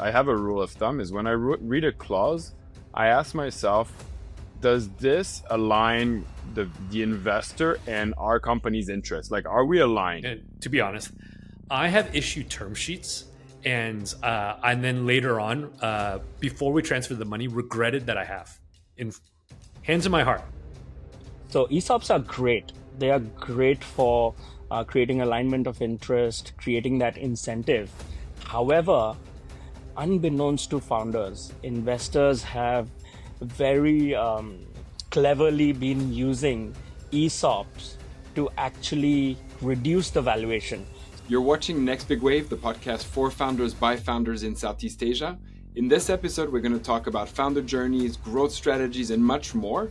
I have a rule of thumb is when I read a clause, I ask myself, does this align the investor and our company's interest? Like, are we aligned? And to be honest, I have issued term sheets and then later on, before we transferred the money, regretted that I have. In hands in my heart. So ESOPs are great. They are great for creating alignment of interest, creating that incentive. However, unbeknownst to founders, investors have very cleverly been using ESOPs to actually reduce the valuation. You're watching Next Big Wave, the podcast for founders by founders in Southeast Asia. In this episode, we're going to talk about founder journeys, growth strategies, and much more.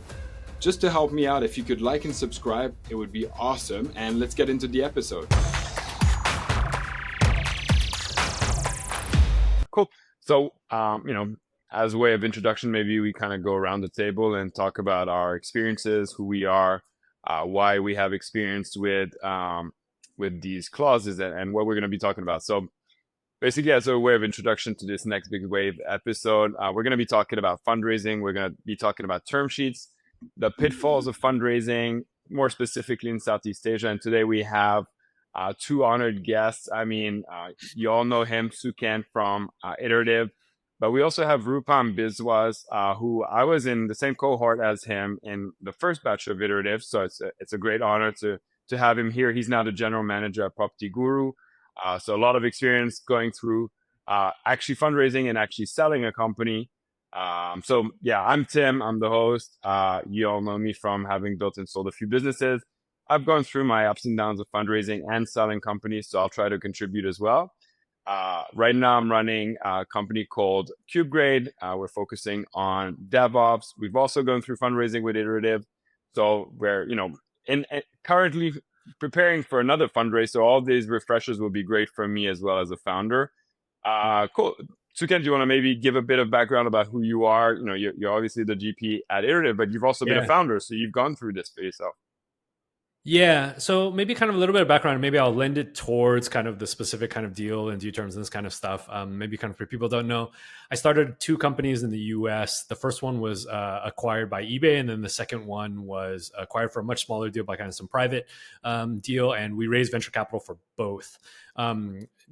Just to help me out, if you could like and subscribe, it would be awesome. And let's get into the episode. Cool. So, as a way of introduction, maybe we kind of go around the table and talk about our experiences, who we are, why we have experience with these clauses and what we're going to be talking about. So basically, as a way of introduction to this Next Big Wave episode, we're going to be talking about fundraising. We're going to be talking about term sheets, the pitfalls of fundraising, more specifically in Southeast Asia. And today we have two honored guests. You all know him, Sukan from Iterative, but we also have Rupam Biswas, who I was in the same cohort as him in the first batch of Iterative. So it's a great honor to have him here. He's now the general manager at Property Guru. So a lot of experience going through actually fundraising and actually selling a company. I'm Tim. I'm the host. You all know me from having built and sold a few businesses. I've gone through my ups and downs of fundraising and selling companies, so I'll try to contribute as well. Right now, I'm running a company called CubeGrade. We're focusing on DevOps. We've also gone through fundraising with Iterative. So we're, currently preparing for another fundraiser. So all these refreshers will be great for me as well as a founder. Cool. Sukan, do you want to maybe give a bit of background about who you are? You're obviously the GP at Iterative, but you've also been a founder, so you've gone through this for yourself. Yeah, so maybe kind of a little bit of background. Maybe I'll lend it towards kind of the specific kind of deal and due terms and this kind of stuff. Maybe kind of for people who don't know, I started two companies in the US. The first one was acquired by eBay, and then the second one was acquired for a much smaller deal by kind of some private deal, and we raised venture capital for both.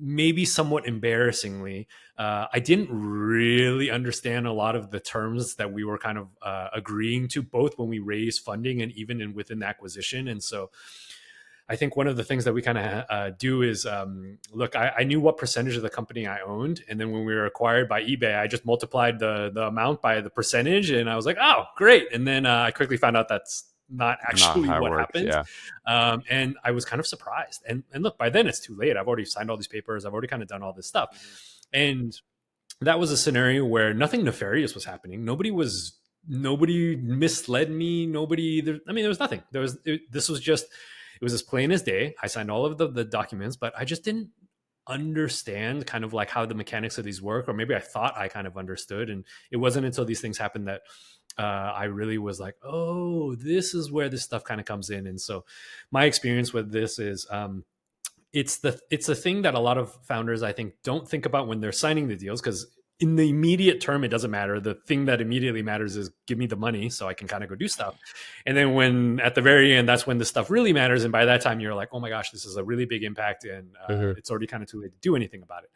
Maybe somewhat embarrassingly, I didn't really understand a lot of the terms that we were kind of agreeing to, both when we raised funding and even within the acquisition. And so I think one of the things that we kind of do is, look, I knew what percentage of the company I owned. And then when we were acquired by eBay, I just multiplied the amount by the percentage. And I was like, oh, great. And then I quickly found out that's not actually what happened. Yeah. And I was kind of surprised. And look, by then it's too late. I've already signed all these papers. I've already kind of done all this stuff. And that was a scenario where nothing nefarious was happening. Nobody misled me. There was nothing. It was as plain as day. I signed all of the documents, but I just didn't understand kind of like how the mechanics of these work, or maybe I thought I kind of understood. And it wasn't until these things happened that I really was like, oh, this is where this stuff kind of comes in. And so my experience with this is it's the thing that a lot of founders, I think, don't think about when they're signing the deals, because in the immediate term, it doesn't matter. The thing that immediately matters is give me the money so I can kind of go do stuff. And then when at the very end, that's when the stuff really matters. And by that time, you're like, oh my gosh, this is a really big impact, and it's already kind of too late to do anything about it.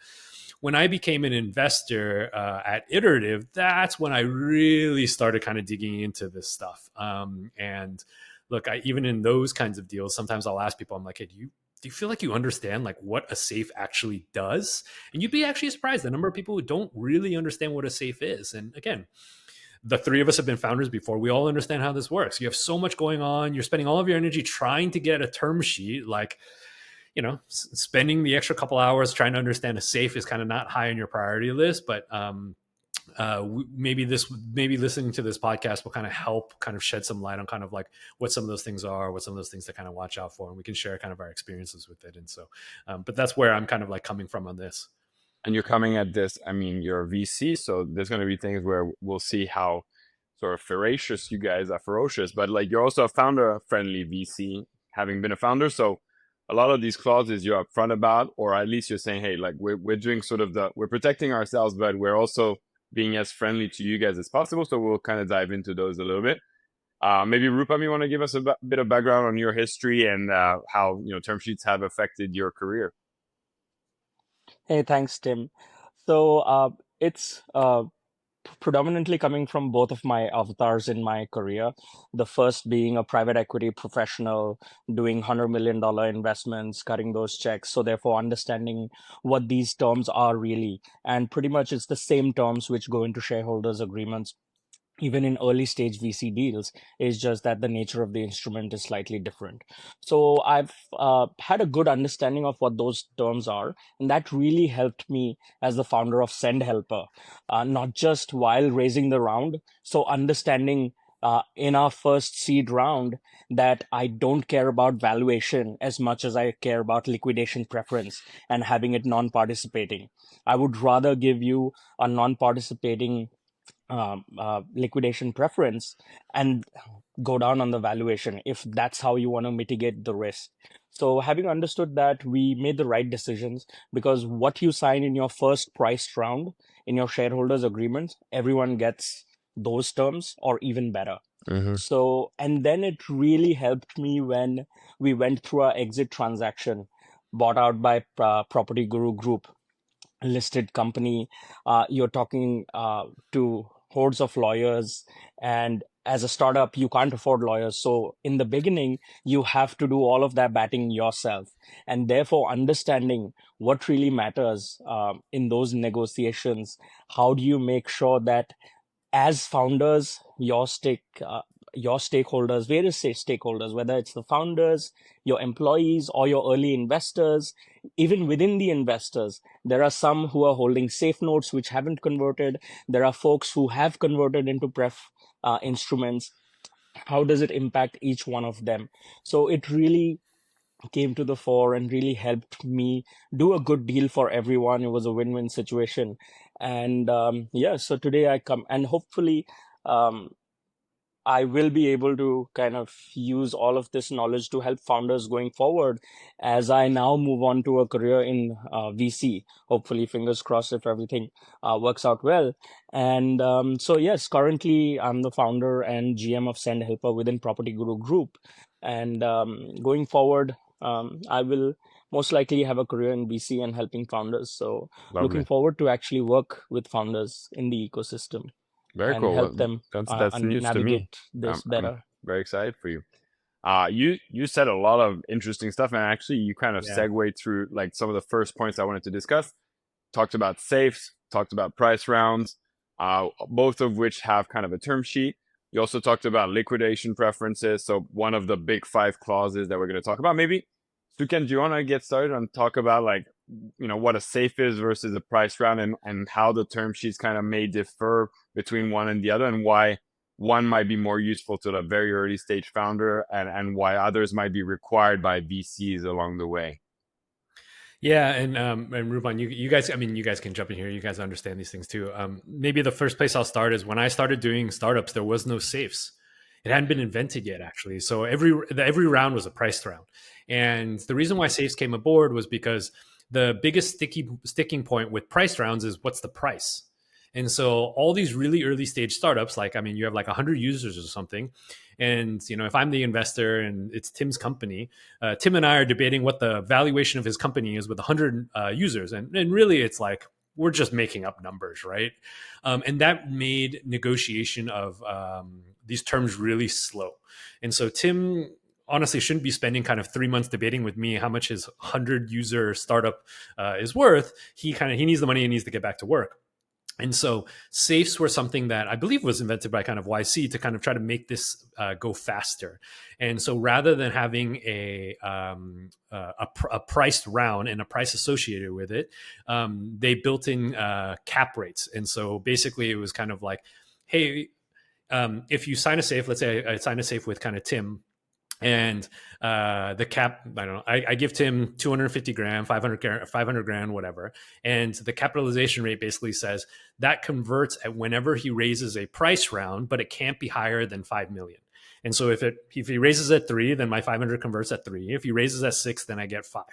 When I became an investor at Iterative, that's when I really started kind of digging into this stuff. And look, even in those kinds of deals, sometimes I'll ask people, I'm like, hey, do you feel like you understand like what a safe actually does? And you'd be actually surprised the number of people who don't really understand what a safe is. And again, the three of us have been founders before. We all understand how this works. You have so much going on. You're spending all of your energy trying to get a term sheet. Like, spending the extra couple hours trying to understand a safe is kind of not high on your priority list. But maybe listening to this podcast will kind of help kind of shed some light on kind of like what some of those things are, what some of those things to kind of watch out for, and we can share kind of our experiences with it. And so, but that's where I'm kind of like coming from on this. And you're coming at this, you're a VC, so there's going to be things where we'll see how sort of ferocious you guys are, but like you're also a founder-friendly VC, having been a founder. So a lot of these clauses you're upfront about, or at least you're saying, hey, like we're doing sort of we're protecting ourselves, but we're also being as friendly to you guys as possible. So we'll kind of dive into those a little bit. Maybe Rupam, you want to give us a bit of background on your history and how term sheets have affected your career? Hey, thanks, Tim. So it's predominantly coming from both of my avatars in my career. The first being a private equity professional doing $100 million investments, cutting those checks. So therefore understanding what these terms are really. And pretty much it's the same terms which go into shareholders agreements even in early stage VC deals. Is just that the nature of the instrument is slightly different. So I've had a good understanding of what those terms are, and that really helped me as the founder of Send Helper, not just while raising the round. So understanding in our first seed round that I don't care about valuation as much as I care about liquidation preference and having it non-participating. I would rather give you a non-participating liquidation preference and go down on the valuation if that's how you want to mitigate the risk. So having understood that, we made the right decisions, because what you sign in your first priced round in your shareholders agreement, everyone gets those terms or even better. So, and then it really helped me when we went through our exit transaction, bought out by Property Guru Group, listed company. You're talking to hordes of lawyers, and as a startup you can't afford lawyers, so in the beginning you have to do all of that batting yourself, and therefore understanding what really matters in those negotiations. How do you make sure that as founders, your stakeholders, various stakeholders, whether it's the founders, your employees, or your early investors, even within the investors, there are some who are holding safe notes which haven't converted. There are folks who have converted into pref instruments. How does it impact each one of them? So it really came to the fore and really helped me do a good deal for everyone. It was a win-win situation. And yeah, so today I come, and hopefully I will be able to kind of use all of this knowledge to help founders going forward as I now move on to a career in VC. Hopefully, fingers crossed, if everything works out well. And so, yes, currently I'm the founder and GM of Send Helper within Property Guru Group. And going forward, I will most likely have a career in VC and helping founders. So looking forward to actually work with founders in the ecosystem. Very And cool. help them That's news to me. navigate this better. I'm very excited for you. You said a lot of interesting stuff, and actually you kind of segued through like some of the first points I wanted to discuss. Talked about safes, talked about price rounds, both of which have kind of a term sheet. You also talked about liquidation preferences. So one of the big 5 clauses that we're going to talk about. Maybe, Suken, do you want to get started and talk about like, what a safe is versus a price round, and how the term sheets kind of may differ between one and the other, and why one might be more useful to the very early stage founder and why others might be required by VCs along the way. Yeah, and Rupam, you guys, I mean, you guys can jump in here. You guys understand these things too. Maybe the first place I'll start is when I started doing startups, there was no safes. It hadn't been invented yet, actually. So every round was a priced round, and the reason why safes came aboard was because the biggest sticking point with price rounds is what's the price. And so all these really early stage startups, like, I mean, you have like 100 users or something. And, if I'm the investor and it's Tim's company, Tim and I are debating what the valuation of his company is with 100 users. And really it's like, we're just making up numbers, right? And that made negotiation of these terms really slow. And so Tim honestly shouldn't be spending kind of 3 months debating with me how much his 100 user startup is worth. He needs the money and needs to get back to work. And so safes were something that I believe was invented by kind of YC to kind of try to make this go faster. And so rather than having a priced round and a price associated with it, they built in cap rates. And so basically it was kind of like, hey, if you sign a safe, let's say I sign a safe with kind of Tim, and the cap, I don't know, I give Tim 250 grand, 500 grand, whatever. And the capitalization rate basically says that converts at whenever he raises a price round, but it can't be higher than 5 million. And so if he raises at 3, then my 500 converts at 3. If he raises at 6, then I get 5.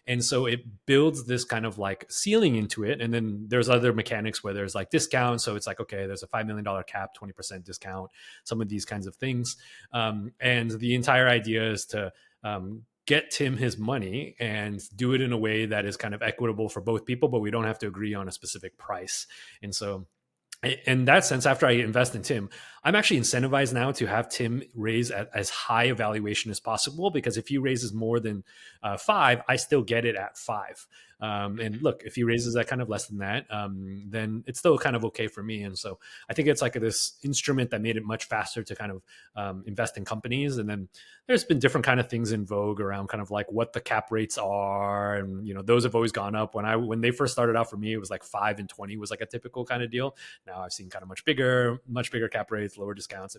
And so it builds this kind of like ceiling into it. And then there's other mechanics where there's like discounts. So it's like, okay, there's a $5 million cap, 20% discount, some of these kinds of things. And the entire idea is to get Tim his money and do it in a way that is kind of equitable for both people, but we don't have to agree on a specific price. And so in that sense, after I invest in Tim, I'm actually incentivized now to have Tim raise at as high a valuation as possible, because if he raises more than 5, I still get it at 5. And look, if he raises that kind of less than that, then it's still kind of okay for me. And so I think it's like this instrument that made it much faster to kind of invest in companies. And then there's been different kind of things in vogue around kind of like what the cap rates are. And, you know, those have always gone up. When they first started out for me, it was like 5 and 20 was like a typical kind of deal. Now I've seen kind of much bigger cap rates, lower discounts,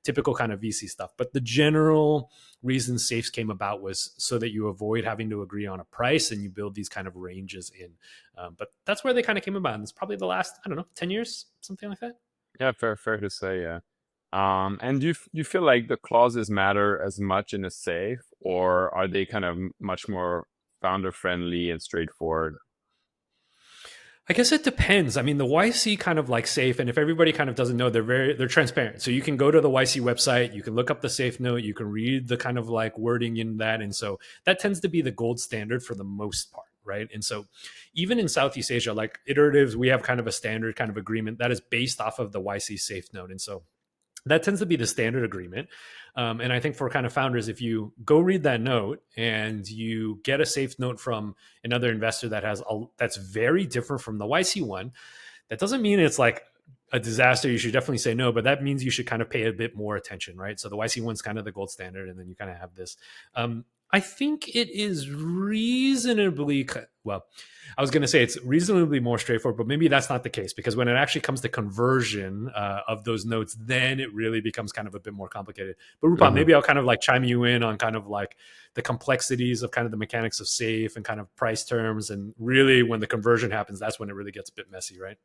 typical kind of VC stuff. But the general reason safes came about was so that you avoid having to agree on a price and you build these kind of ranges in. But that's where they kind of came about. And it's probably the last, 10 years, something like that. Yeah, fair to say, yeah. And do you feel like the clauses matter as much in a safe, or are they kind of much more founder friendly and straightforward? I guess it depends. I mean, the YC kind of like safe, and if everybody kind of doesn't know, they're transparent. So you can go to the YC website, you can look up the safe note, you can read the kind of like wording in that. And so that tends to be the gold standard for the most part, right? And so even in Southeast Asia, like iteratives, we have kind of a standard kind of agreement that is based off of the YC safe note. And so that tends to be the standard agreement. And I think for kind of founders, if you go read that note and you get a safe note from another investor that's very different from the YC one, that doesn't mean it's like a disaster. You should definitely say no, but that means you should kind of pay a bit more attention, right? So the YC one's kind of the gold standard, and then you kind of have this. I think it is reasonably, well, I was going to say it's reasonably more straightforward, but maybe that's not the case, because when it actually comes to conversion of those notes, then it really becomes kind of a bit more complicated. But Rupam, maybe I'll kind of like chime you in on kind of like the complexities of kind of the mechanics of safe and kind of price terms. And really when the conversion happens, that's when it really gets a bit messy, right?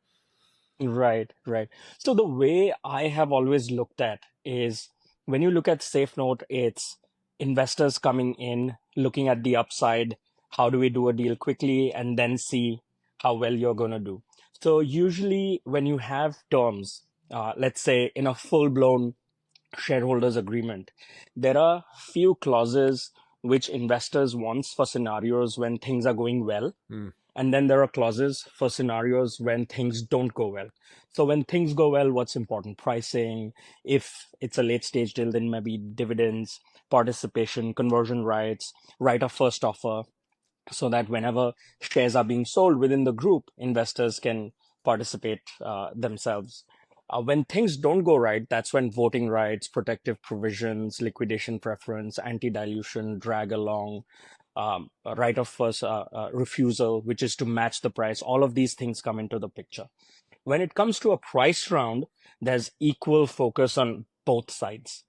Right. So the way I have always looked at is, when you look at safe note, it's investors coming in, looking at the upside. How do we do a deal quickly, and then see how well you're going to do. So usually when you have terms, let's say in a full-blown shareholders agreement, there are few clauses which investors want for scenarios when things are going well. And then there are clauses for scenarios when things don't go well. So when things go well, what's important? Pricing. If it's a late stage deal, then maybe dividends, participation, conversion rights, right of first offer, so that whenever shares are being sold within the group, investors can participate themselves. When things don't go right, that's when voting rights, protective provisions, liquidation preference, anti-dilution, drag along, right of first refusal, which is to match the price. All of these things come into the picture. When it comes to a price round, there's equal focus on both sides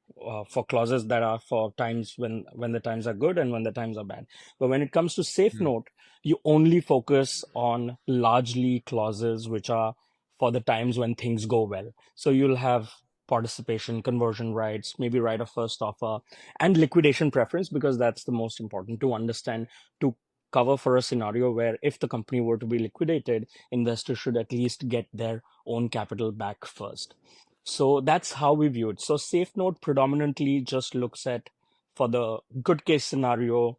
for clauses that are for times when the times are good and when the times are bad. But when it comes to safe note, you only focus on largely clauses which are for the times when things go well. So you'll have participation, conversion rights, maybe right of first offer, and liquidation preference, because that's the most important to understand, to cover for a scenario where if the company were to be liquidated, investors should at least get their own capital back first. So that's how we view it. So safe note predominantly just looks at for the good case scenario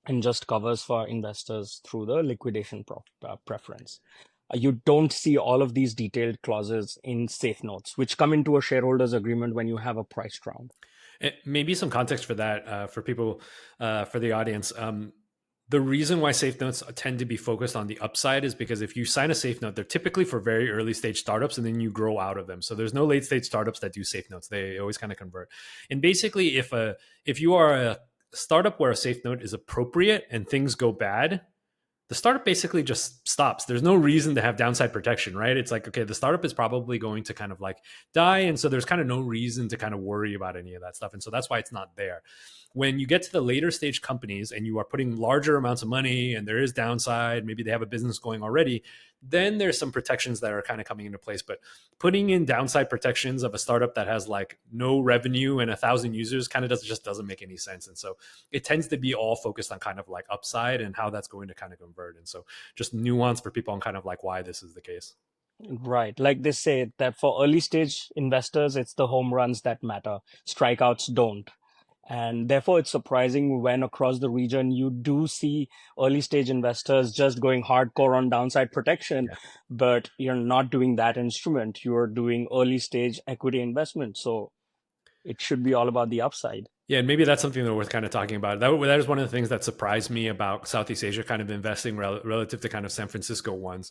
and just covers for investors through the liquidation preference. You don't see all of these detailed clauses in safe notes, which come into a shareholders agreement when you have a price round. Maybe some context for that for people, for the audience. The reason why safe notes tend to be focused on the upside is because if you sign a safe note, they're typically for very early stage startups, and then you grow out of them. So there's no late stage startups that do safe notes. They always kind of convert. And basically, if you are a startup where a safe note is appropriate and things go bad, the startup basically just stops. There's no reason to have downside protection, right? It's like, okay, the startup is probably going to kind of like die. And so there's kind of no reason to kind of worry about any of that stuff. And so that's why it's not there. When you get to the later stage companies and you are putting larger amounts of money and there is downside, maybe they have a business going already, then there's some protections that are kind of coming into place. But putting in downside protections of a startup that has like no revenue and 1,000 users kind of just doesn't make any sense. And so it tends to be all focused on kind of like upside and how that's going to kind of convert. And so just nuance for people on kind of like why this is the case. Right. Like they say that for early stage investors, it's the home runs that matter. Strikeouts don't. And therefore, it's surprising when across the region you do see early stage investors just going hardcore on downside protection, Yeah. but you're not doing that instrument. You're doing early stage equity investment. So it should be all about the upside. Yeah, and maybe that's something that worth kind of talking about. That is one of the things that surprised me about Southeast Asia kind of investing relative to kind of San Francisco ones.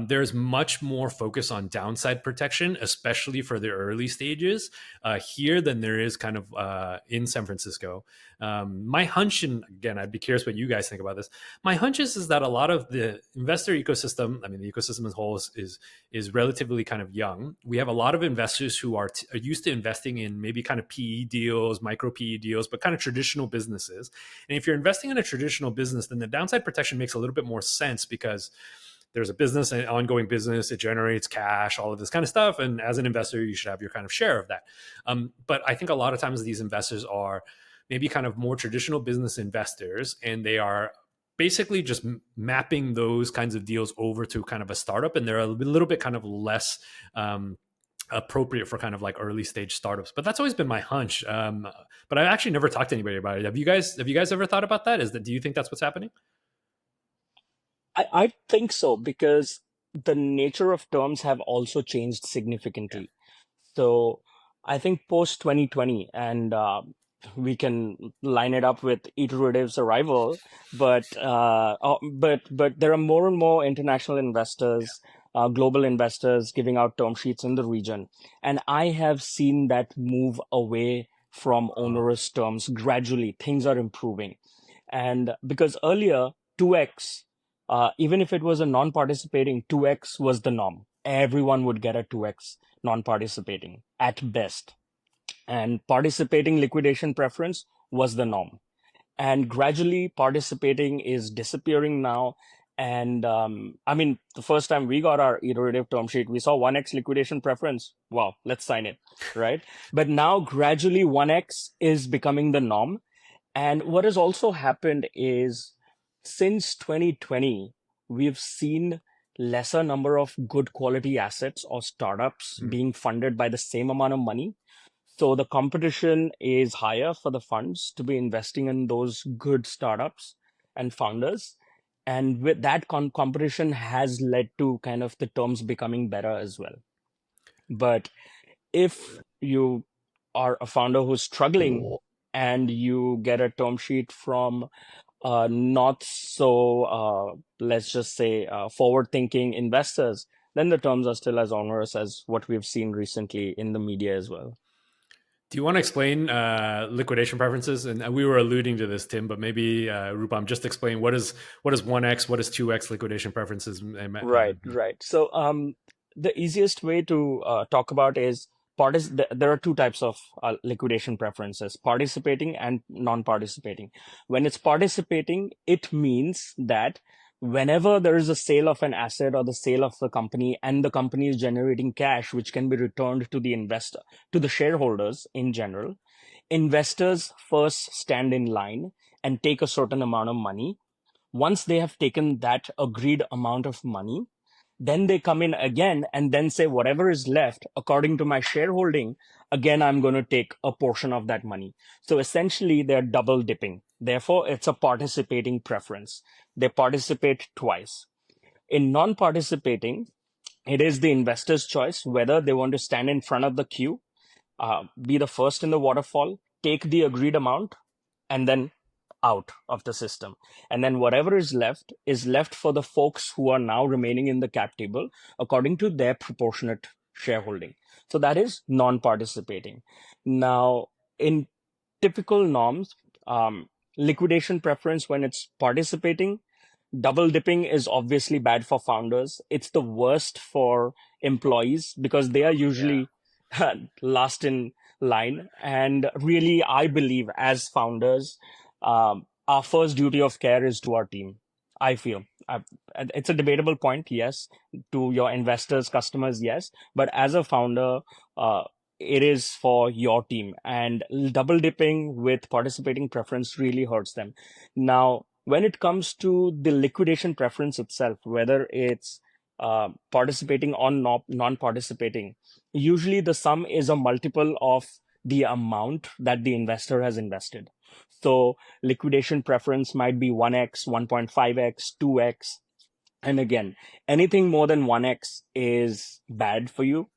There's much more focus on downside protection, especially for the early stages here than there is kind of in San Francisco. My hunch, and again, I'd be curious what you guys think about this. My hunch is that a lot of the investor ecosystem, I mean, the ecosystem as a whole is relatively kind of young. We have a lot of investors who are used to investing in maybe kind of PE deals, micro PE deals, but kind of traditional businesses. And if you're investing in a traditional business, then the downside protection makes a little bit more sense because there's a business, an ongoing business, it generates cash, all of this kind of stuff. And as an investor, you should have your kind of share of that. But I think a lot of times these investors are maybe kind of more traditional business investors, and they are basically just mapping those kinds of deals over to kind of a startup, and they're a little bit kind of less appropriate for kind of like early stage startups. But that's always been my hunch. But I've actually never talked to anybody about it. Have you guys ever thought about that? Do you think that's what's happening? I think so, because the nature of terms have also changed significantly. So I think post 2020, and we can line it up with Iterative's arrival, but there are more and more international investors, global investors giving out term sheets in the region, and I have seen that move away from onerous terms gradually. Things are improving, and because earlier 2x, even if it was a non-participating, 2x was the norm. Everyone would get a 2x non-participating at best. And participating liquidation preference was the norm. And gradually participating is disappearing now. And I mean, the first time we got our iterative term sheet, we saw 1x liquidation preference. Wow, let's sign it, right? But now gradually 1x is becoming the norm. And what has also happened is since 2020, we've seen lesser number of good quality assets or startups being funded by the same amount of money. So the competition is higher for the funds to be investing in those good startups and founders. And with that competition has led to kind of the terms becoming better as well. But if you are a founder who's struggling and you get a term sheet from not so, let's just say, forward-thinking investors, then the terms are still as onerous as what we've seen recently in the media as well. Do you want to explain liquidation preferences? And we were alluding to this, Tim, but maybe Rupam, just explain what is 1x, what is 2x liquidation preferences? Right. So the easiest way to talk about is there are two types of liquidation preferences: participating and non-participating. When it's participating, it means that whenever there is a sale of an asset or the sale of the company, and the company is generating cash which can be returned to the investor, to the shareholders in general, investors first stand in line and take a certain amount of money. Once they have taken that agreed amount of money, then they come in again and then say, whatever is left, according to my shareholding, again, I'm going to take a portion of that money. So essentially, they're double dipping. Therefore, it's a participating preference. They participate twice. In non-participating, it is the investor's choice whether they want to stand in front of the queue, be the first in the waterfall, take the agreed amount, and then out of the system. And then whatever is left for the folks who are now remaining in the cap table according to their proportionate shareholding. So that is non-participating. Now, in typical norms, liquidation preference, when it's participating, double dipping is obviously bad for founders. It's the worst for employees because they are usually last in line. And really, I believe as founders, our first duty of care is to our team. I feel it's a debatable point, yes. To your investors, customers, yes. But as a founder, uh, it is for your team, and double dipping with participating preference really hurts them. Now, when it comes to the liquidation preference itself, whether it's participating or non-participating, usually the sum is a multiple of the amount that the investor has invested. So liquidation preference might be 1x, 1.5x, 2x. And again, anything more than 1x is bad for you.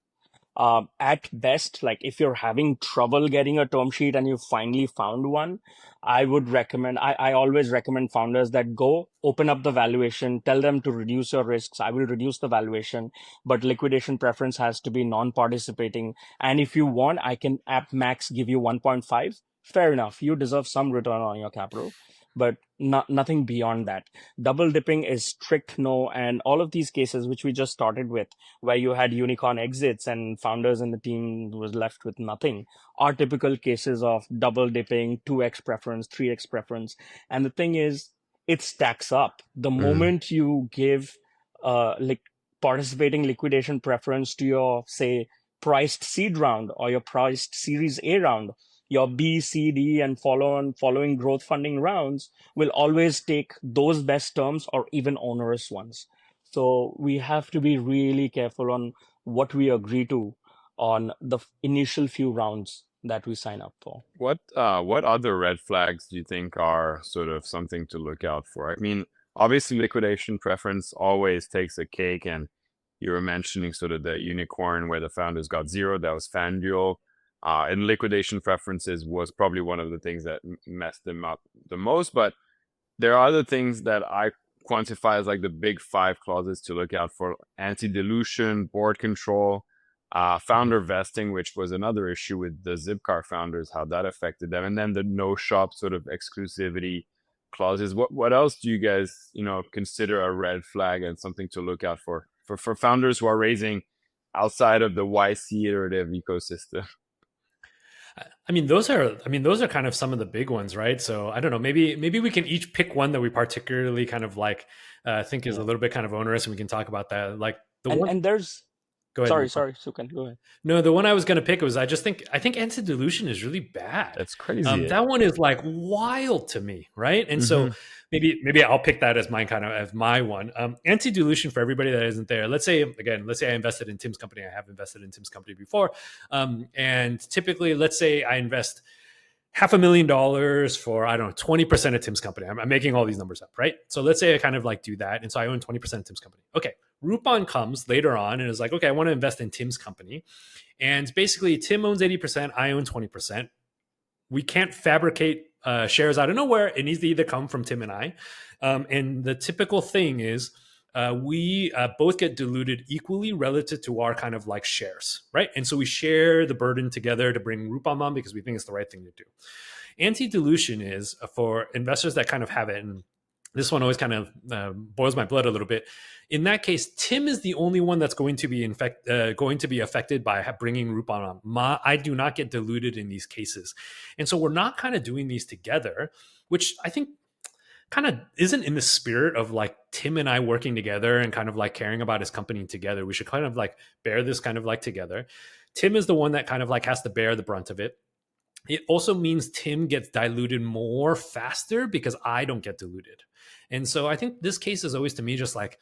At best, like if you're having trouble getting a term sheet and you finally found one, I always recommend founders that go open up the valuation, tell them to reduce your risks. I will reduce the valuation, but liquidation preference has to be non-participating. And if you want, I can at max give you 1.5. Fair enough. You deserve some return on your capital, but nothing beyond that. Double dipping is strict no. And all of these cases, which we just started with, where you had unicorn exits and founders and the team was left with nothing, are typical cases of double dipping, 2x preference, 3x preference. And the thing is, it stacks up. The moment you give like participating liquidation preference to your, say, priced seed round or your priced series A round, your B, C, D, and following growth funding rounds will always take those best terms or even onerous ones. So we have to be really careful on what we agree to on the initial few rounds that we sign up for. What other red flags do you think are sort of something to look out for? I mean, obviously liquidation preference always takes a cake, and you were mentioning sort of the unicorn where the founders got zero. That was FanDuel. And liquidation preferences was probably one of the things that messed them up the most. But there are other things that I quantify as like the big 5 clauses to look out for: anti-dilution, board control, founder vesting, which was another issue with the Zipcar founders, how that affected them, and then the no shop sort of exclusivity clauses. What else do you guys consider a red flag and something to look out for founders who are raising outside of the YC iterative ecosystem? I mean, those are kind of some of the big ones, right? So I don't know, maybe we can each pick one that we particularly kind of like think is a little bit kind of onerous, and we can talk about that. Like the one. And there's. Go ahead. Sorry, Sukan, go ahead. No, the one I was going to pick was I think anti-dilution is really bad. That's crazy. That one is like wild to me, right? And so maybe I'll pick that as my one. Anti-dilution, for everybody that isn't there. Let's say I invested in Tim's company. I have invested in Tim's company before, and typically, let's say I invest $500,000 for, I don't know, 20% of Tim's company. I'm making all these numbers up, right? So let's say I kind of like do that, and so I own 20% of Tim's company. Okay. Rupam comes later on and is like, okay, I want to invest in Tim's company. And basically, Tim owns 80%, I own 20%. We can't fabricate shares out of nowhere. It needs to either come from Tim and I. And the typical thing is we both get diluted equally relative to our kind of like shares, right? And so we share the burden together to bring Rupam on because we think it's the right thing to do. Anti-dilution is for investors that kind of have it, and this one always kind of boils my blood a little bit. In that case, Tim is the only one that's going to be affected by bringing Rupam on. I do not get diluted in these cases. And so we're not kind of doing these together, which I think kind of isn't in the spirit of like Tim and I working together and kind of like caring about his company together. We should kind of like bear this kind of like together. Tim is the one that kind of like has to bear the brunt of it. It also means Tim gets diluted more faster because I don't get diluted. And so I think this case is always, to me, just like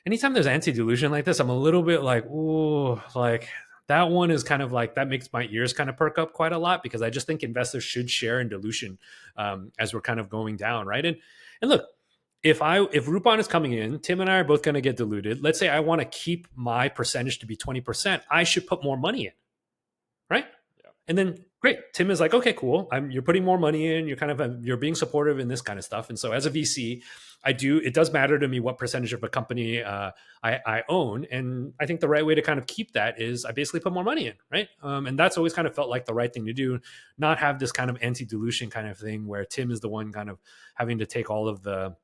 anytime there's anti-dilution like this, I'm a little bit like, ooh, like that one is kind of like, that makes my ears kind of perk up quite a lot, because I just think investors should share in dilution as we're kind of going down, right? And look, if Rupam is coming in, Tim and I are both going to get diluted. Let's say I want to keep my percentage to be 20%. I should put more money in, right? Yeah. And then great, Tim is like, okay, cool. You're putting more money in. You're being supportive in this kind of stuff. And so as a VC, it does matter to me what percentage of a company I own. And I think the right way to kind of keep that is I basically put more money in, right? And that's always kind of felt like the right thing to do, not have this kind of anti-dilution kind of thing where Tim is the one kind of having to take all of the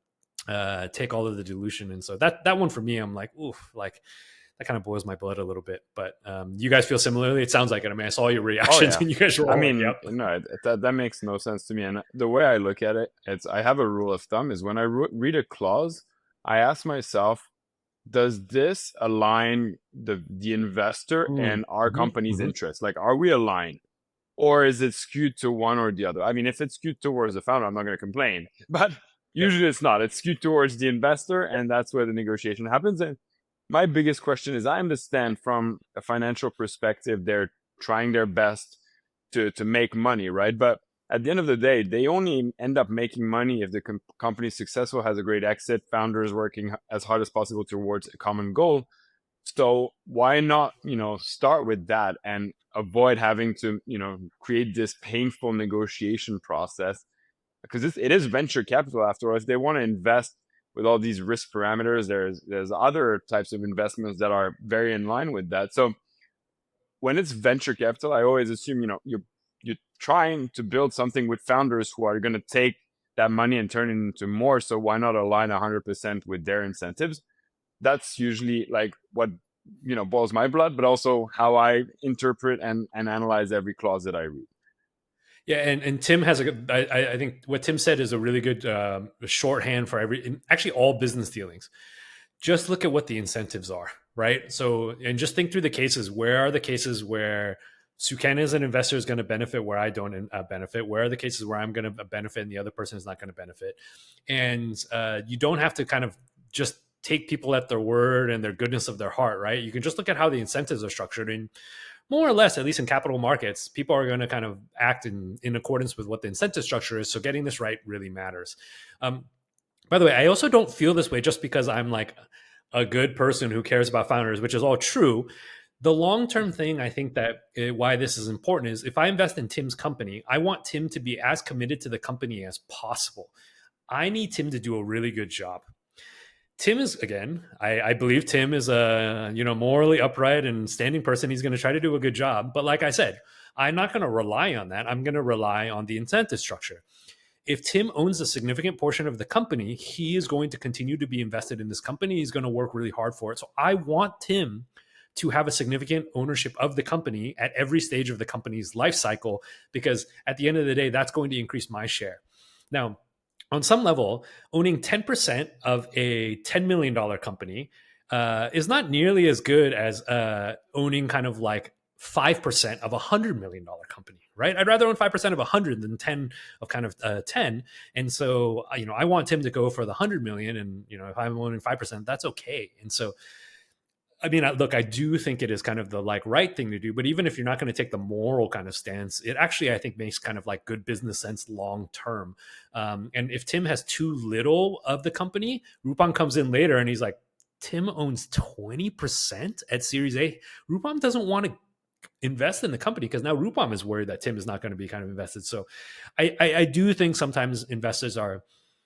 dilution. And so that one for me, I'm like, oof, like that kind of boils my blood a little bit. But you guys feel similarly? It sounds like it. I mean, I saw your reactions when you guys were. I mean, no, that makes no sense to me. And the way I look at it, I have a rule of thumb is when I read a clause, I ask myself, does this align the investor and our company's interest? Like, are we aligned? Or is it skewed to one or the other? I mean, if it's skewed towards the founder, I'm not going to complain. But usually it's not. It's skewed towards the investor, and that's where the negotiation happens. And my biggest question is, I understand from a financial perspective, they're trying their best to make money, right? But at the end of the day, they only end up making money if the company is successful, has a great exit, founders working as hard as possible towards a common goal. So why not, start with that and avoid having to, create this painful negotiation process? Because it is venture capital after all. If they want to invest with all these risk parameters, there's other types of investments that are very in line with that. So when it's venture capital, I always assume, you're trying to build something with founders who are going to take that money and turn it into more. So why not align 100% with their incentives? That's usually like what boils my blood, but also how I interpret and analyze every clause that I read. Yeah, and Tim has a good. I think what Tim said is a really good shorthand for actually all business dealings. Just look at what the incentives are, right? So, and just think through the cases. Where are the cases where Sukan as an investor is going to benefit, where I don't benefit? Where are the cases where I'm going to benefit and the other person is not going to benefit? And you don't have to kind of just take people at their word and their goodness of their heart, right? You can just look at how the incentives are structured, and more or less, at least in capital markets, people are going to kind of act in accordance with what the incentive structure is. So getting this right really matters. By the way, I also don't feel this way just because I'm like a good person who cares about founders, which is all true. The long-term thing, I think that why this is important is if I invest in Tim's company, I want Tim to be as committed to the company as possible. I need Tim to do a really good job. Tim is, again, I believe Tim is a morally upright and standing person. He's going to try to do a good job. But like I said, I'm not going to rely on that. I'm going to rely on the incentive structure. If Tim owns a significant portion of the company, he is going to continue to be invested in this company. He's going to work really hard for it. So I want Tim to have a significant ownership of the company at every stage of the company's life cycle, because at the end of the day, that's going to increase my share. Now, on some level, owning 10% of a $10 million company is not nearly as good as owning kind of like 5% of a $100 million company, right? I'd rather own 5% of 100 than 10 of kind of 10. And so, I want Tim to go for the 100 million. And, if I'm owning 5%, that's okay. And so, I mean, look, I do think it is kind of the like right thing to do, but even if you're not going to take the moral kind of stance, it actually, I think, makes kind of like good business sense long term. And if Tim has too little of the company, Rupam comes in later and he's like, Tim owns 20% at Series A. Rupam doesn't want to invest in the company because now Rupam is worried that Tim is not going to be kind of invested. So I do think sometimes investors are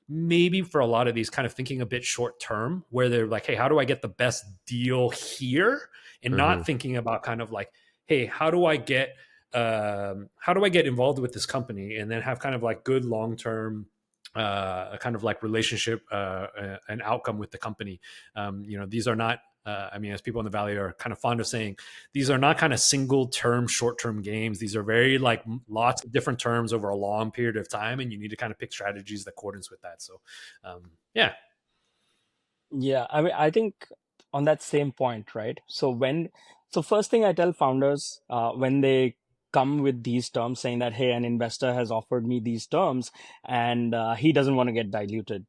maybe for a lot of these kind of thinking a bit short term, where they're like, hey, how do I get the best deal here? And not thinking about kind of like, hey, how do I get involved with this company and then have kind of like good long-term kind of like relationship and outcome with the company. These are not, as people in the Valley are kind of fond of saying, these are not kind of single term, short term games. These are very like lots of different terms over a long period of time, and you need to kind of pick strategies that accordance with that. So, yeah. Yeah, I think on that same point, right? So first thing I tell founders when they come with these terms saying that, hey, an investor has offered me these terms and he doesn't want to get diluted.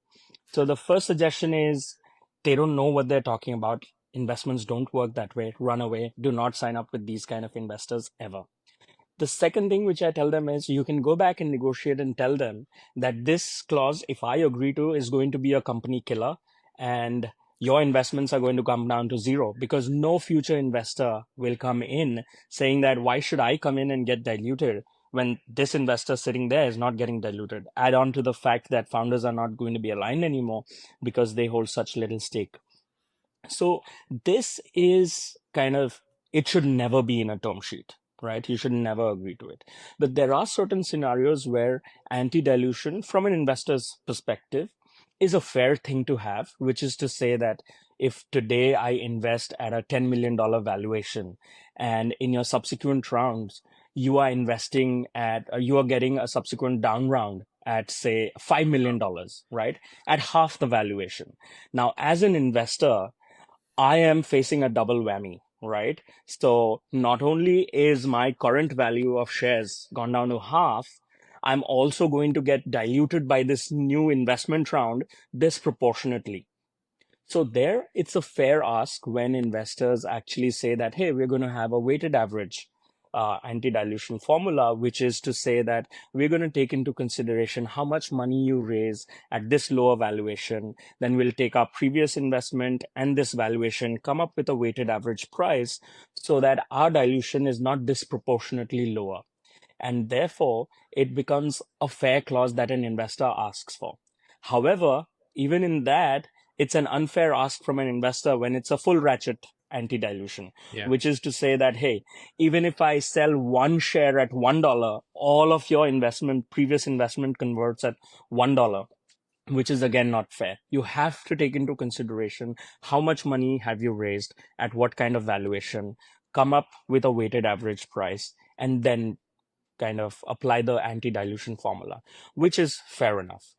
So the first suggestion is they don't know what they're talking about. Investments don't work that way. Run away. Do not sign up with these kind of investors ever. The second thing which I tell them is you can go back and negotiate and tell them that this clause, if I agree to, is going to be a company killer and your investments are going to come down to zero, because no future investor will come in saying that why should I come in and get diluted when this investor sitting there is not getting diluted. Add on to the fact that founders are not going to be aligned anymore because they hold such little stake. So this is kind of, it should never be in a term sheet, right? You should never agree to it. But there are certain scenarios where anti-dilution from an investor's perspective is a fair thing to have, which is to say that if today I invest at a $10 million valuation and in your subsequent rounds, you are investing at, you are getting a subsequent down round at say $5 million, right? At half the valuation. Now, as an investor, I am facing a double whammy, right? So not only is my current value of shares gone down to half, I'm also going to get diluted by this new investment round disproportionately. So there, it's a fair ask when investors actually say that, hey, we're going to have a weighted average anti-dilution formula, which is to say that we're going to take into consideration how much money you raise at this lower valuation. Then we'll take our previous investment and this valuation, come up with a weighted average price so that our dilution is not disproportionately lower. And therefore, it becomes a fair clause that an investor asks for. However, even in that, it's an unfair ask from an investor when it's a full ratchet anti-dilution, which is to say that, hey, even if I sell one share at $1, all of your previous investment converts at $1, which is again not fair. You have to take into consideration how much money have you raised, at what kind of valuation, come up with a weighted average price, and then kind of apply the anti-dilution formula, which is fair enough.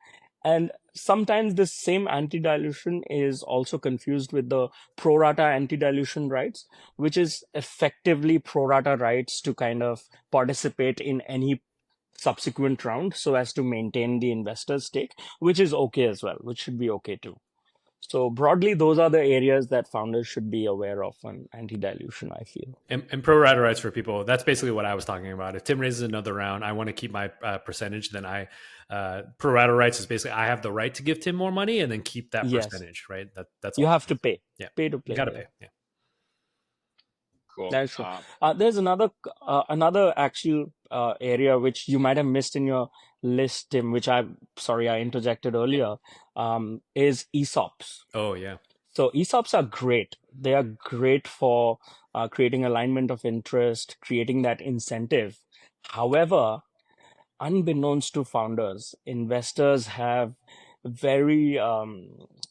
And sometimes this same anti-dilution is also confused with the pro rata anti-dilution rights, which is effectively pro rata rights to kind of participate in any subsequent round so as to maintain the investor's stake, which is okay as well, which should be okay too. So broadly, those are the areas that founders should be aware of on anti-dilution, I feel. And pro rata rights for people, that's basically what I was talking about. If Tim raises another round, I want to keep my percentage, then pro rata rights is basically I have the right to give Tim more money and then keep that percentage, right? That's you all. have to pay. Yeah. Pay to play. You got to pay. Yeah. Cool. That's true. There's another actual area which you might have missed in your list, Tim, which I interjected earlier, is ESOPs. Oh, yeah. So ESOPs are great. They are great for creating alignment of interest, creating that incentive. However, unbeknownst to founders, investors have very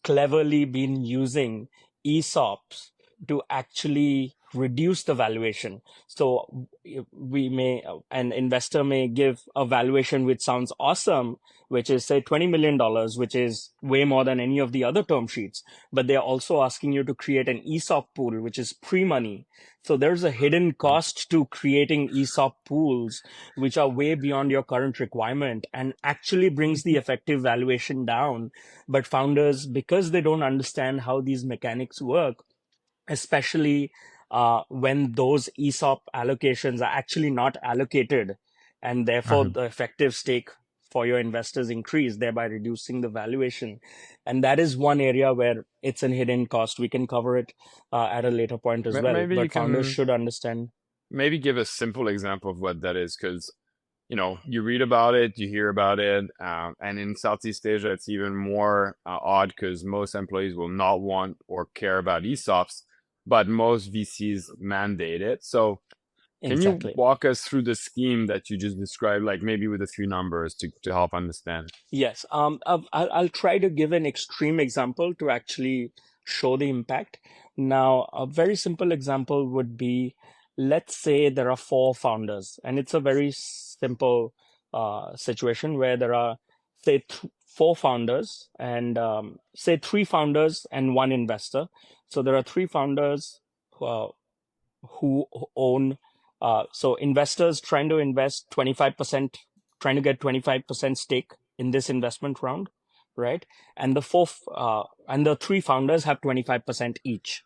cleverly been using ESOPs to actually reduce the valuation. So an investor may give a valuation which sounds awesome, which is say $20 million, which is way more than any of the other term sheets. But they're also asking you to create an ESOP pool, which is pre-money. So there's a hidden cost to creating ESOP pools, which are way beyond your current requirement and actually brings the effective valuation down. But founders, because they don't understand how these mechanics work, especially when those ESOP allocations are actually not allocated, and therefore the effective stake for your investors increase, thereby reducing the valuation. And that is one area where it's a hidden cost. We can cover it at a later point as well. Maybe but founders should understand. Maybe give a simple example of what that is, because you read about it, you hear about it, and in Southeast Asia, it's even more odd because most employees will not want or care about ESOPs, but most VCs mandate it. So can you walk us through the scheme that you just described, like maybe with a few numbers to help understand? Yes. I'll try to give an extreme example to actually show the impact. Now, a very simple example would be, let's say there are 4 founders, and it's a very simple situation where there are, say, 4 founders and say 3 founders and 1 investor. So there are 3 founders who own, so investors trying to invest 25%, trying to get 25% stake in this investment round, right? And the 3 founders have 25% each,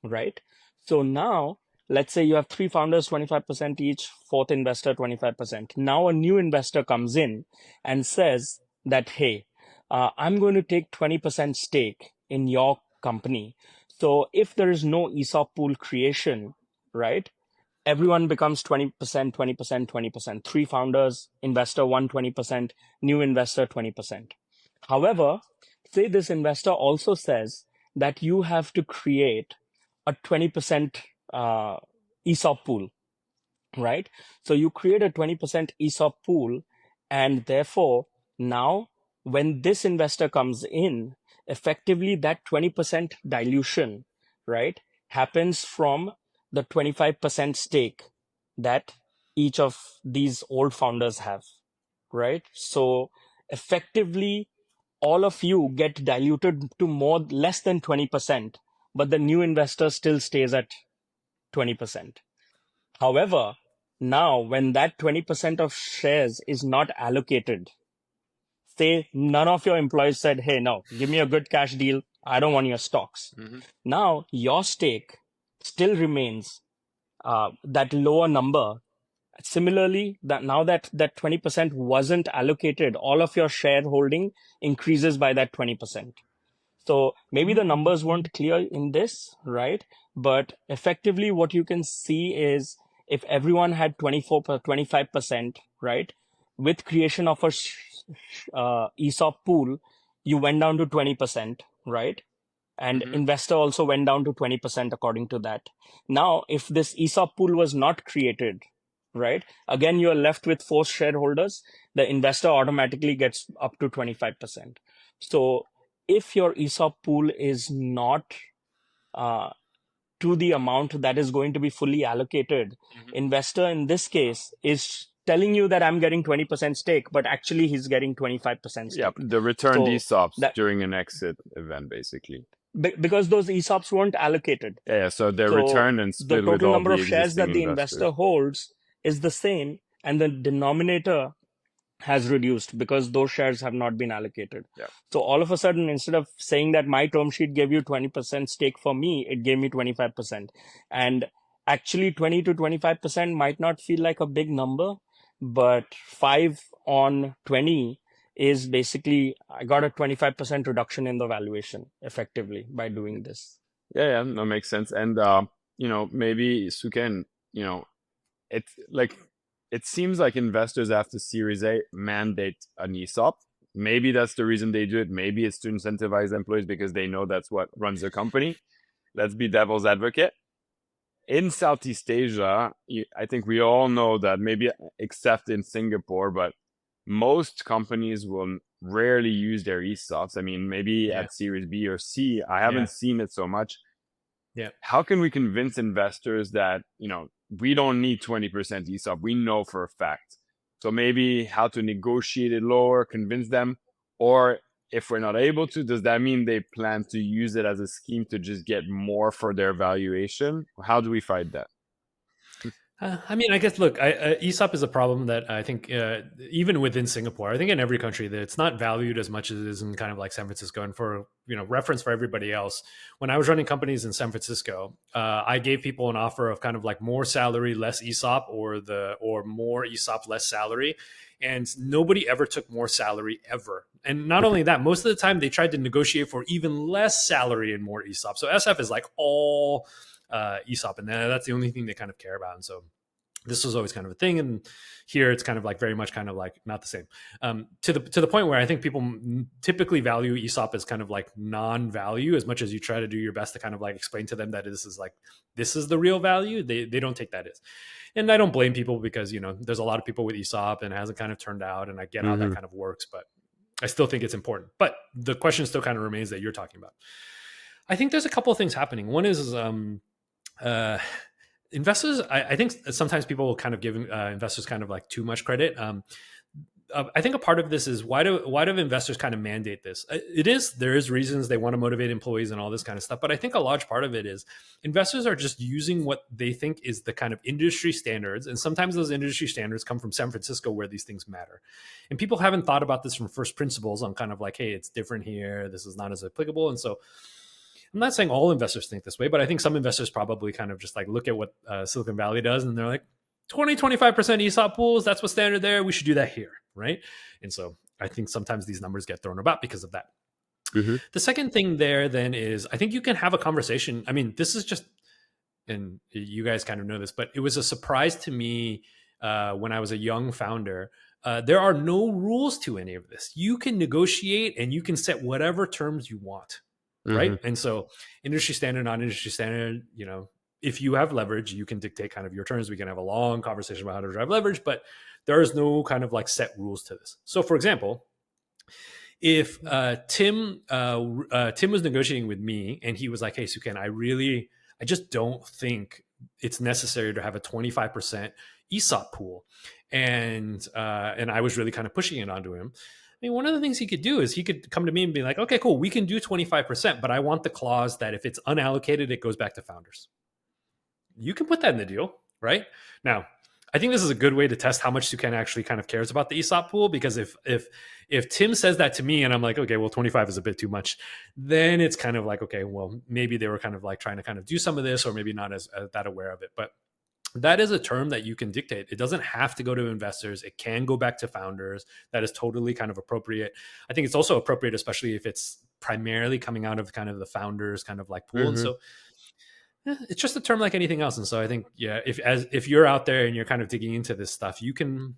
right? So now, let's say you have 3 founders, 25% each, 4th investor, 25%. Now a new investor comes in and says that, hey, I'm going to take 20% stake in your company. So if there is no ESOP pool creation, right, everyone becomes 20%, 20%, 20%. 3 founders, investor 1, 20%, new investor 20%. However, say this investor also says that you have to create a 20% ESOP pool, right? So you create a 20% ESOP pool, and therefore now when this investor comes in, effectively that 20% dilution, right, happens from the 25% stake that each of these old founders have, right? So effectively all of you get diluted to less than 20%, but the new investor still stays at 20%. However, now when that 20% of shares is not allocated, say none of your employees said, hey, no, give me a good cash deal. I don't want your stocks. Mm-hmm. Now your stake still remains that lower number. Similarly, that now that 20% wasn't allocated, all of your shareholding increases by that 20%. So maybe the numbers weren't clear in this, right? But effectively what you can see is if everyone had 25%, right? With creation of a ESOP pool, you went down to 20%, right? And investor also went down to 20% according to that. Now, if this ESOP pool was not created, right? Again, you are left with forced shareholders. The investor automatically gets up to 25%. So if your ESOP pool is not to the amount that is going to be fully allocated, investor in this case is telling you that I'm getting 20% stake, but actually he's getting 25% stake. Yeah, the returned So ESOPs during an exit event, basically. Because those ESOPs weren't allocated. Yeah, so they're returned and The split with total all number the of shares that existing the investors. investor holds is the same, and the denominator has reduced because those shares have not been allocated. Yeah. So all of a sudden, instead of saying that my term sheet gave you 20% stake for me, it gave me 25%. And actually 20 to 25% might not feel like a big number, but 5 on 20 is basically, I got a 25% reduction in the valuation effectively by doing this. Yeah, that makes sense. And, maybe Suken, it's like, it seems like investors after Series A mandate an ESOP. Maybe that's the reason they do it. Maybe it's to incentivize employees because they know that's what runs the company. Let's be devil's advocate. In Southeast Asia, I think we all know that, maybe except in Singapore, but most companies will rarely use their ESOPs. I mean, maybe at Series B or C, I haven't seen it so much. Yeah. How can we convince investors that, we don't need 20% ESOP? We know for a fact. So maybe how to negotiate it lower, convince them, or if we're not able to, does that mean they plan to use it as a scheme to just get more for their valuation? How do we fight that? I mean, I guess, look, ESOP is a problem that I think even within Singapore, I think in every country, that it's not valued as much as it is in kind of like San Francisco. And for, reference for everybody else, when I was running companies in San Francisco, I gave people an offer of kind of like more salary, less ESOP, or more ESOP, less salary. And nobody ever took more salary ever. And not only that, most of the time they tried to negotiate for even less salary and more ESOP. So SF is like all ESOP, and that's the only thing they kind of care about. And so this was always kind of a thing, and here it's kind of like very much kind of like not the same, to the point where I think people typically value ESOP as kind of like non-value, as much as you try to do your best to kind of like explain to them that this is the real value. They don't take that as. And I don't blame people because there's a lot of people with ESOP and it hasn't kind of turned out, and I get how that kind of works, but I still think it's important. But the question still kind of remains that you're talking about. I think there's a couple of things happening. One is investors. I think sometimes people will kind of give investors kind of like too much credit. I think a part of this is why do investors kind of mandate this? There is reasons they want to motivate employees and all this kind of stuff, but I think a large part of it is investors are just using what they think is the kind of industry standards, and sometimes those industry standards come from San Francisco where these things matter, and people haven't thought about this from first principles on kind of like, hey, it's different here, this is not as applicable. And so I'm not saying all investors think this way, but I think some investors probably kind of just like look at what Silicon Valley does and they're like, 20-25% ESOP pools, that's what's standard there, we should do that here, right? And so I think sometimes these numbers get thrown about because of that. The second thing there then is, I think you can have a conversation. I mean, this is just, and you guys kind of know this, but it was a surprise to me when I was a young founder. There are no rules to any of this. You can negotiate and you can set whatever terms you want, right? And so industry standard, non-industry standard, if you have leverage, you can dictate kind of your terms. We can have a long conversation about how to drive leverage, but there is no kind of like set rules to this. So for example, if Tim was negotiating with me and he was like, hey, Suken, I just don't think it's necessary to have a 25% ESOP pool. And I was really kind of pushing it onto him. mean, one of the things he could do is he could come to me and be like, okay, cool, we can do 25%, but I want the clause that if it's unallocated, it goes back to founders. You can put that in the deal, right? Now, I think this is a good way to test how much Sukan actually kind of cares about the ESOP pool, because if Tim says that to me and I'm like, okay, well, 25 is a bit too much, then it's kind of like, okay, well, maybe they were kind of like trying to kind of do some of this, or maybe not as that aware of it. But that is a term that you can dictate. It doesn't have to go to investors. It can go back to founders. That is totally kind of appropriate. I think it's also appropriate, especially if it's primarily coming out of kind of the founders kind of like pool. And so it's just a term like anything else. And so I think, yeah, if you're out there and you're kind of digging into this stuff, you can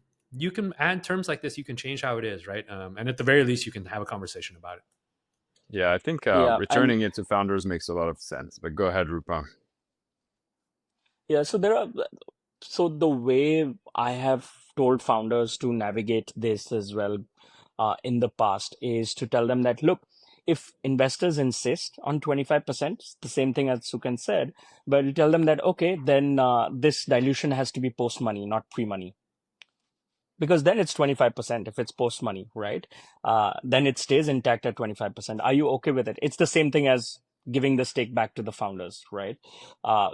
add terms like this. You can change how it is, right? And at the very least, you can have a conversation about it. Yeah, I think returning it to founders makes a lot of sense. But go ahead, Rupam. Yeah, so the way I have told founders to navigate this as well in the past is to tell them that, look, if investors insist on 25%, the same thing as Sukan said, but you tell them that, okay, then this dilution has to be post-money, not pre-money. Because then it's 25% if it's post-money, right? Then it stays intact at 25%. Are you okay with it? It's the same thing as giving the stake back to the founders, right?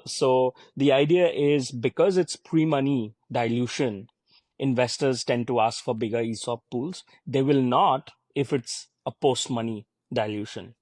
So the idea is, because it's pre-money dilution, investors tend to ask for bigger ESOP pools. They will not if it's a post-money dilution.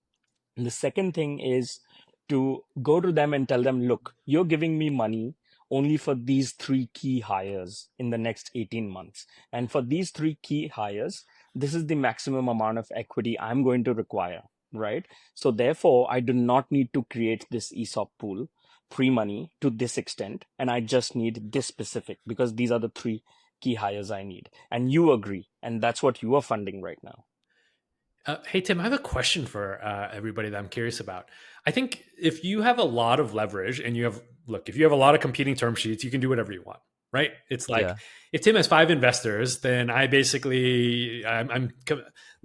And the second thing is to go to them and tell them, look, you're giving me money only for these 3 key hires in the next 18 months. And for these 3 key hires, this is the maximum amount of equity I'm going to require, right? So therefore, I do not need to create this ESOP pool pre-money to this extent. And I just need this specific, because these are the 3 key hires I need. And you agree. And that's what you are funding right now. Hey, Tim, I have a question for everybody that I'm curious about. I think if you have a lot of leverage and if you have a lot of competing term sheets, you can do whatever you want, right? It's like, if Tim has 5 investors, then I'm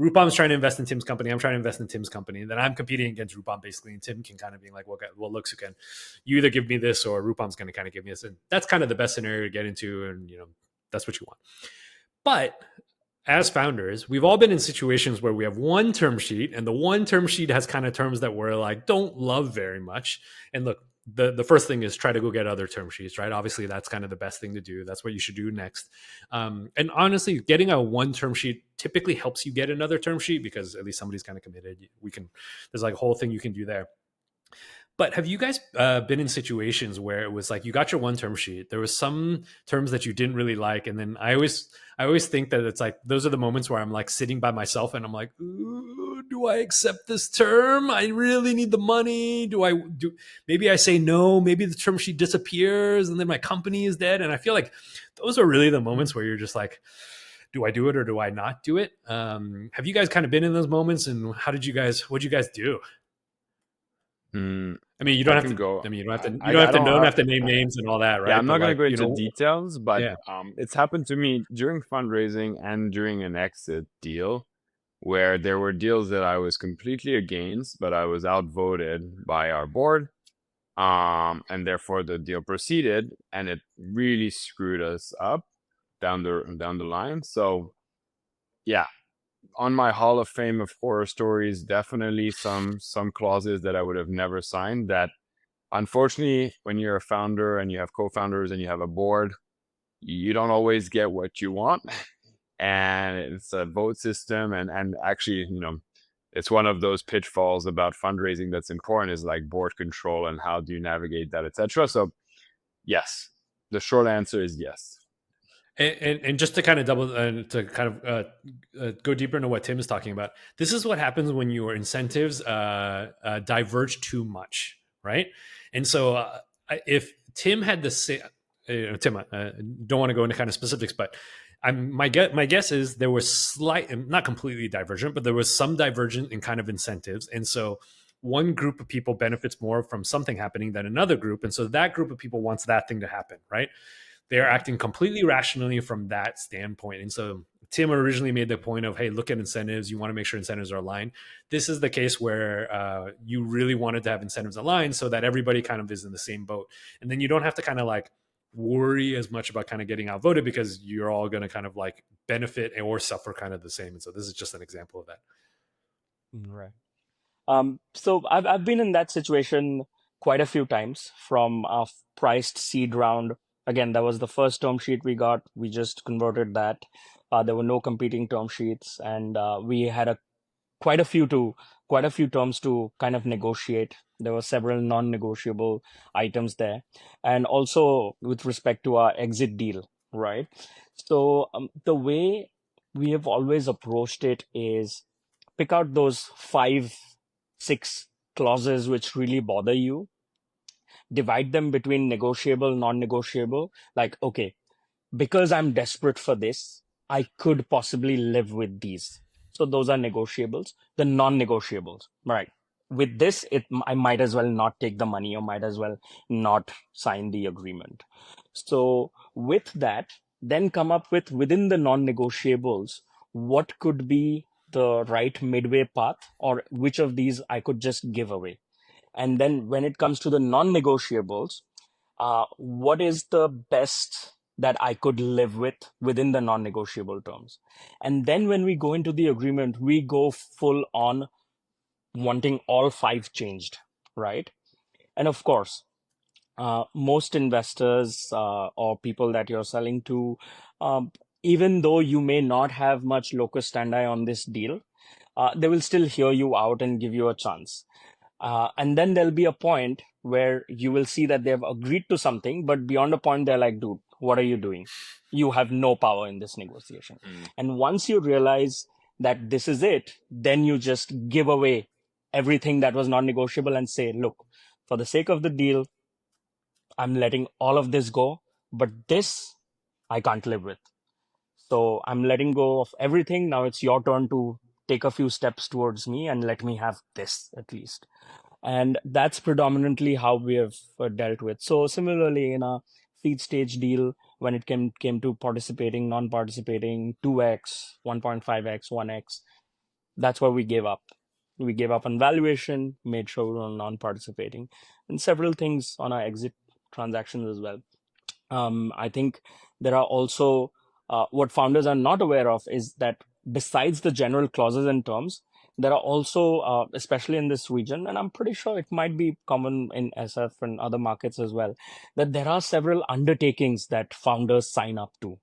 Rupam's trying to invest in Tim's company. I'm trying to invest in Tim's company. And then I'm competing against Rupam basically. And Tim can kind of be like, well, look, Sukan, you either give me this or Rupam's going to kind of give me this. And that's kind of the best scenario to get into. And, that's what you want. But as founders, we've all been in situations where we have one term sheet, and the one term sheet has kind of terms that we're like, don't love very much. And look, the first thing is try to go get other term sheets, right? Obviously, that's kind of the best thing to do. That's what you should do next. And honestly, getting a one term sheet typically helps you get another term sheet, because at least somebody's kind of committed. There's like a whole thing you can do there. But have you guys been in situations where it was like you got your one term sheet, there was some terms that you didn't really like, and then I always think that it's like those are the moments where I'm like sitting by myself and I'm like, do I accept this term? I really need the money. Maybe I say no, maybe the term sheet disappears and then my company is dead. And I feel like those are really the moments where you're just like, do I do it or do I not do it? Have you guys kind of been in those moments, and what'd you guys do? I mean, you don't have to go. I mean, you don't have to name names and all that, right? Yeah, I'm not going to go into details, but it's happened to me during fundraising and during an exit deal, where there were deals that I was completely against, but I was outvoted by our board, and therefore the deal proceeded, and it really screwed us up down the line. So, yeah. On my Hall of Fame of horror stories, definitely some clauses that I would have never signed that, unfortunately, when you're a founder and you have co-founders and you have a board, you don't always get what you want. And it's a vote system. And actually, it's one of those pitfalls about fundraising that's important, is like board control and how do you navigate that, etc. So yes, the short answer is yes. And just to kind of go deeper into what Tim is talking about, this is what happens when your incentives diverge too much, right? And so if Tim had the same, Tim, don't want to go into kind of specifics, but my guess is there was slight, not completely divergent, but there was some divergent in kind of incentives. And so one group of people benefits more from something happening than another group. And so that group of people wants that thing to happen, right? They're acting completely rationally from that standpoint. And so Tim originally made the point of, hey, look at incentives. You want to make sure incentives are aligned. This is the case where you really wanted to have incentives aligned so that everybody kind of is in the same boat. And then you don't have to kind of like worry as much about kind of getting outvoted because you're all going to kind of like benefit or suffer kind of the same. And so this is just an example of that. Right. So I've been in that situation quite a few times from our priced seed round. Again, that was the first term sheet we got. We just converted that. There were no competing term sheets, and we had quite a few terms to kind of negotiate. There were several non-negotiable items there, and also with respect to our exit deal, right? So the way we have always approached it is pick out those 5-6 clauses which really bother you, divide them between negotiable, non-negotiable. Like, okay, because I'm desperate for this, I could possibly live with these. So those are negotiables. The non-negotiables, right? With this, I might as well not take the money or might as well not sign the agreement. So with that, then come up with within the non-negotiables, what could be the right midway path, or which of these I could just give away. And then when it comes to the non-negotiables, what is the best that I could live with within the non-negotiable terms? And then when we go into the agreement, we go full on wanting all 5 changed, right? And of course, most investors or people that you're selling to, even though you may not have much locus standi on this deal, they will still hear you out and give you a chance. And then there'll be a point where you will see that they've agreed to something, but beyond a point, they're like, dude, what are you doing? You have no power in this negotiation. And once you realize that this is it, then you just give away everything that was non-negotiable and say, look, for the sake of the deal, I'm letting all of this go, but this I can't live with. So I'm letting go of everything. Now it's your turn to take a few steps towards me and let me have this at least. And that's predominantly how we have dealt with. So similarly, in a seed stage deal, when it came to participating, non-participating, 2x, 1.5x, 1x, that's where we gave up. We gave up on valuation, made sure we were non-participating, and several things on our exit transactions as well. I think there are also what founders are not aware of is that besides the general clauses and terms, there are also, especially in this region, and I'm pretty sure it might be common in SF and other markets as well, that there are several undertakings that founders sign up to,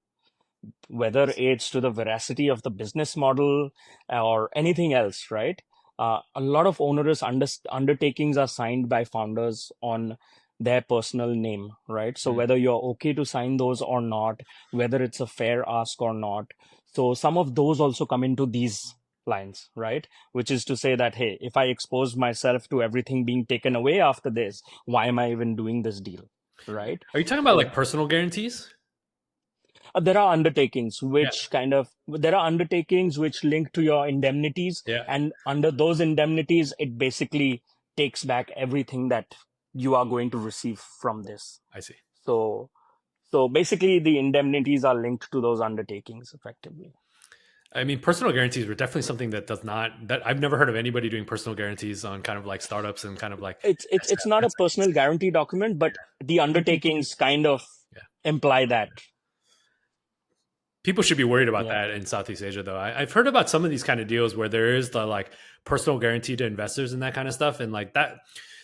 whether it's to the veracity of the business model or anything else, right? A lot of onerous undertakings are signed by founders on their personal name, right? So whether you're okay to sign those or not, whether it's a fair ask or not. So some of those also come into these lines, right? Which is to say that, hey, if I expose myself to everything being taken away after this, why am I even doing this deal, right? Are you talking about like personal guarantees? There are undertakings which link to your indemnities, and under those indemnities, it basically takes back everything that you are going to receive from this. I see. So basically, the indemnities are linked to those undertakings effectively. I mean, personal guarantees were definitely something that I've never heard of anybody doing personal guarantees on kind of like startups and kind of like it's not a personal guarantee document, but the undertakings kind of imply that. People should be worried about that in Southeast Asia, though. I've heard about some of these kind of deals where there is the like personal guarantee to investors and that kind of stuff. And like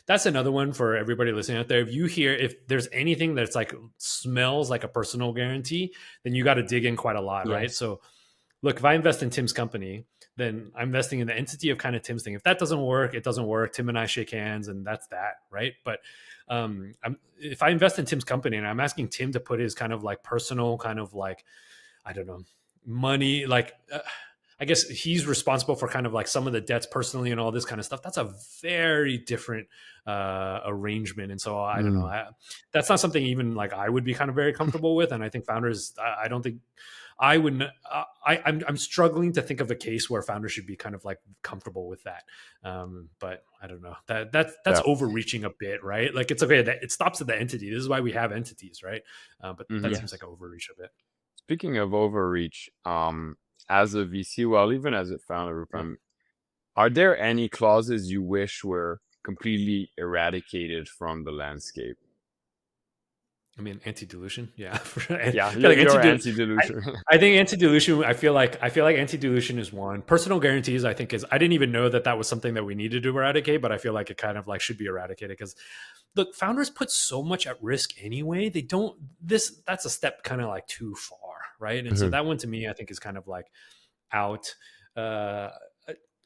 that's another one for everybody listening out there. If there's anything that's like smells like a personal guarantee, then you got to dig in quite a lot, right? So look, if I invest in Tim's company, then I'm investing in the entity of kind of Tim's thing. If that doesn't work, it doesn't work. Tim and I shake hands and that's that, right? But if I invest in Tim's company and I'm asking Tim to put his kind of like personal kind of like, I don't know, money, like I guess he's responsible for kind of like some of the debts personally and all this kind of stuff. That's a very different arrangement. And so I don't know. That's not something even like I would be kind of very comfortable with. And I think founders, I don't think I wouldn't, I'm struggling to think of a case where founders should be kind of like comfortable with that. But I don't know, that's overreaching a bit, right? Like it's okay that it stops at the entity. This is why we have entities, right? But that seems like an overreach a bit. Speaking of overreach, as a VC, well, even as a founder, Rupam, are there any clauses you wish were completely eradicated from the landscape? I mean, anti-dilution. Yeah. Yeah, I feel like you're anti-dilution. anti-dilution. I think anti-dilution. I feel like anti-dilution is one. Personal guarantees, I think, is. I didn't even know that was something that we needed to eradicate, but I feel like it kind of like should be eradicated because, look, founders put so much at risk anyway. They don't. That's a step kind of like too far, right? And so Mhm. that one to me, I think, is kind of like out.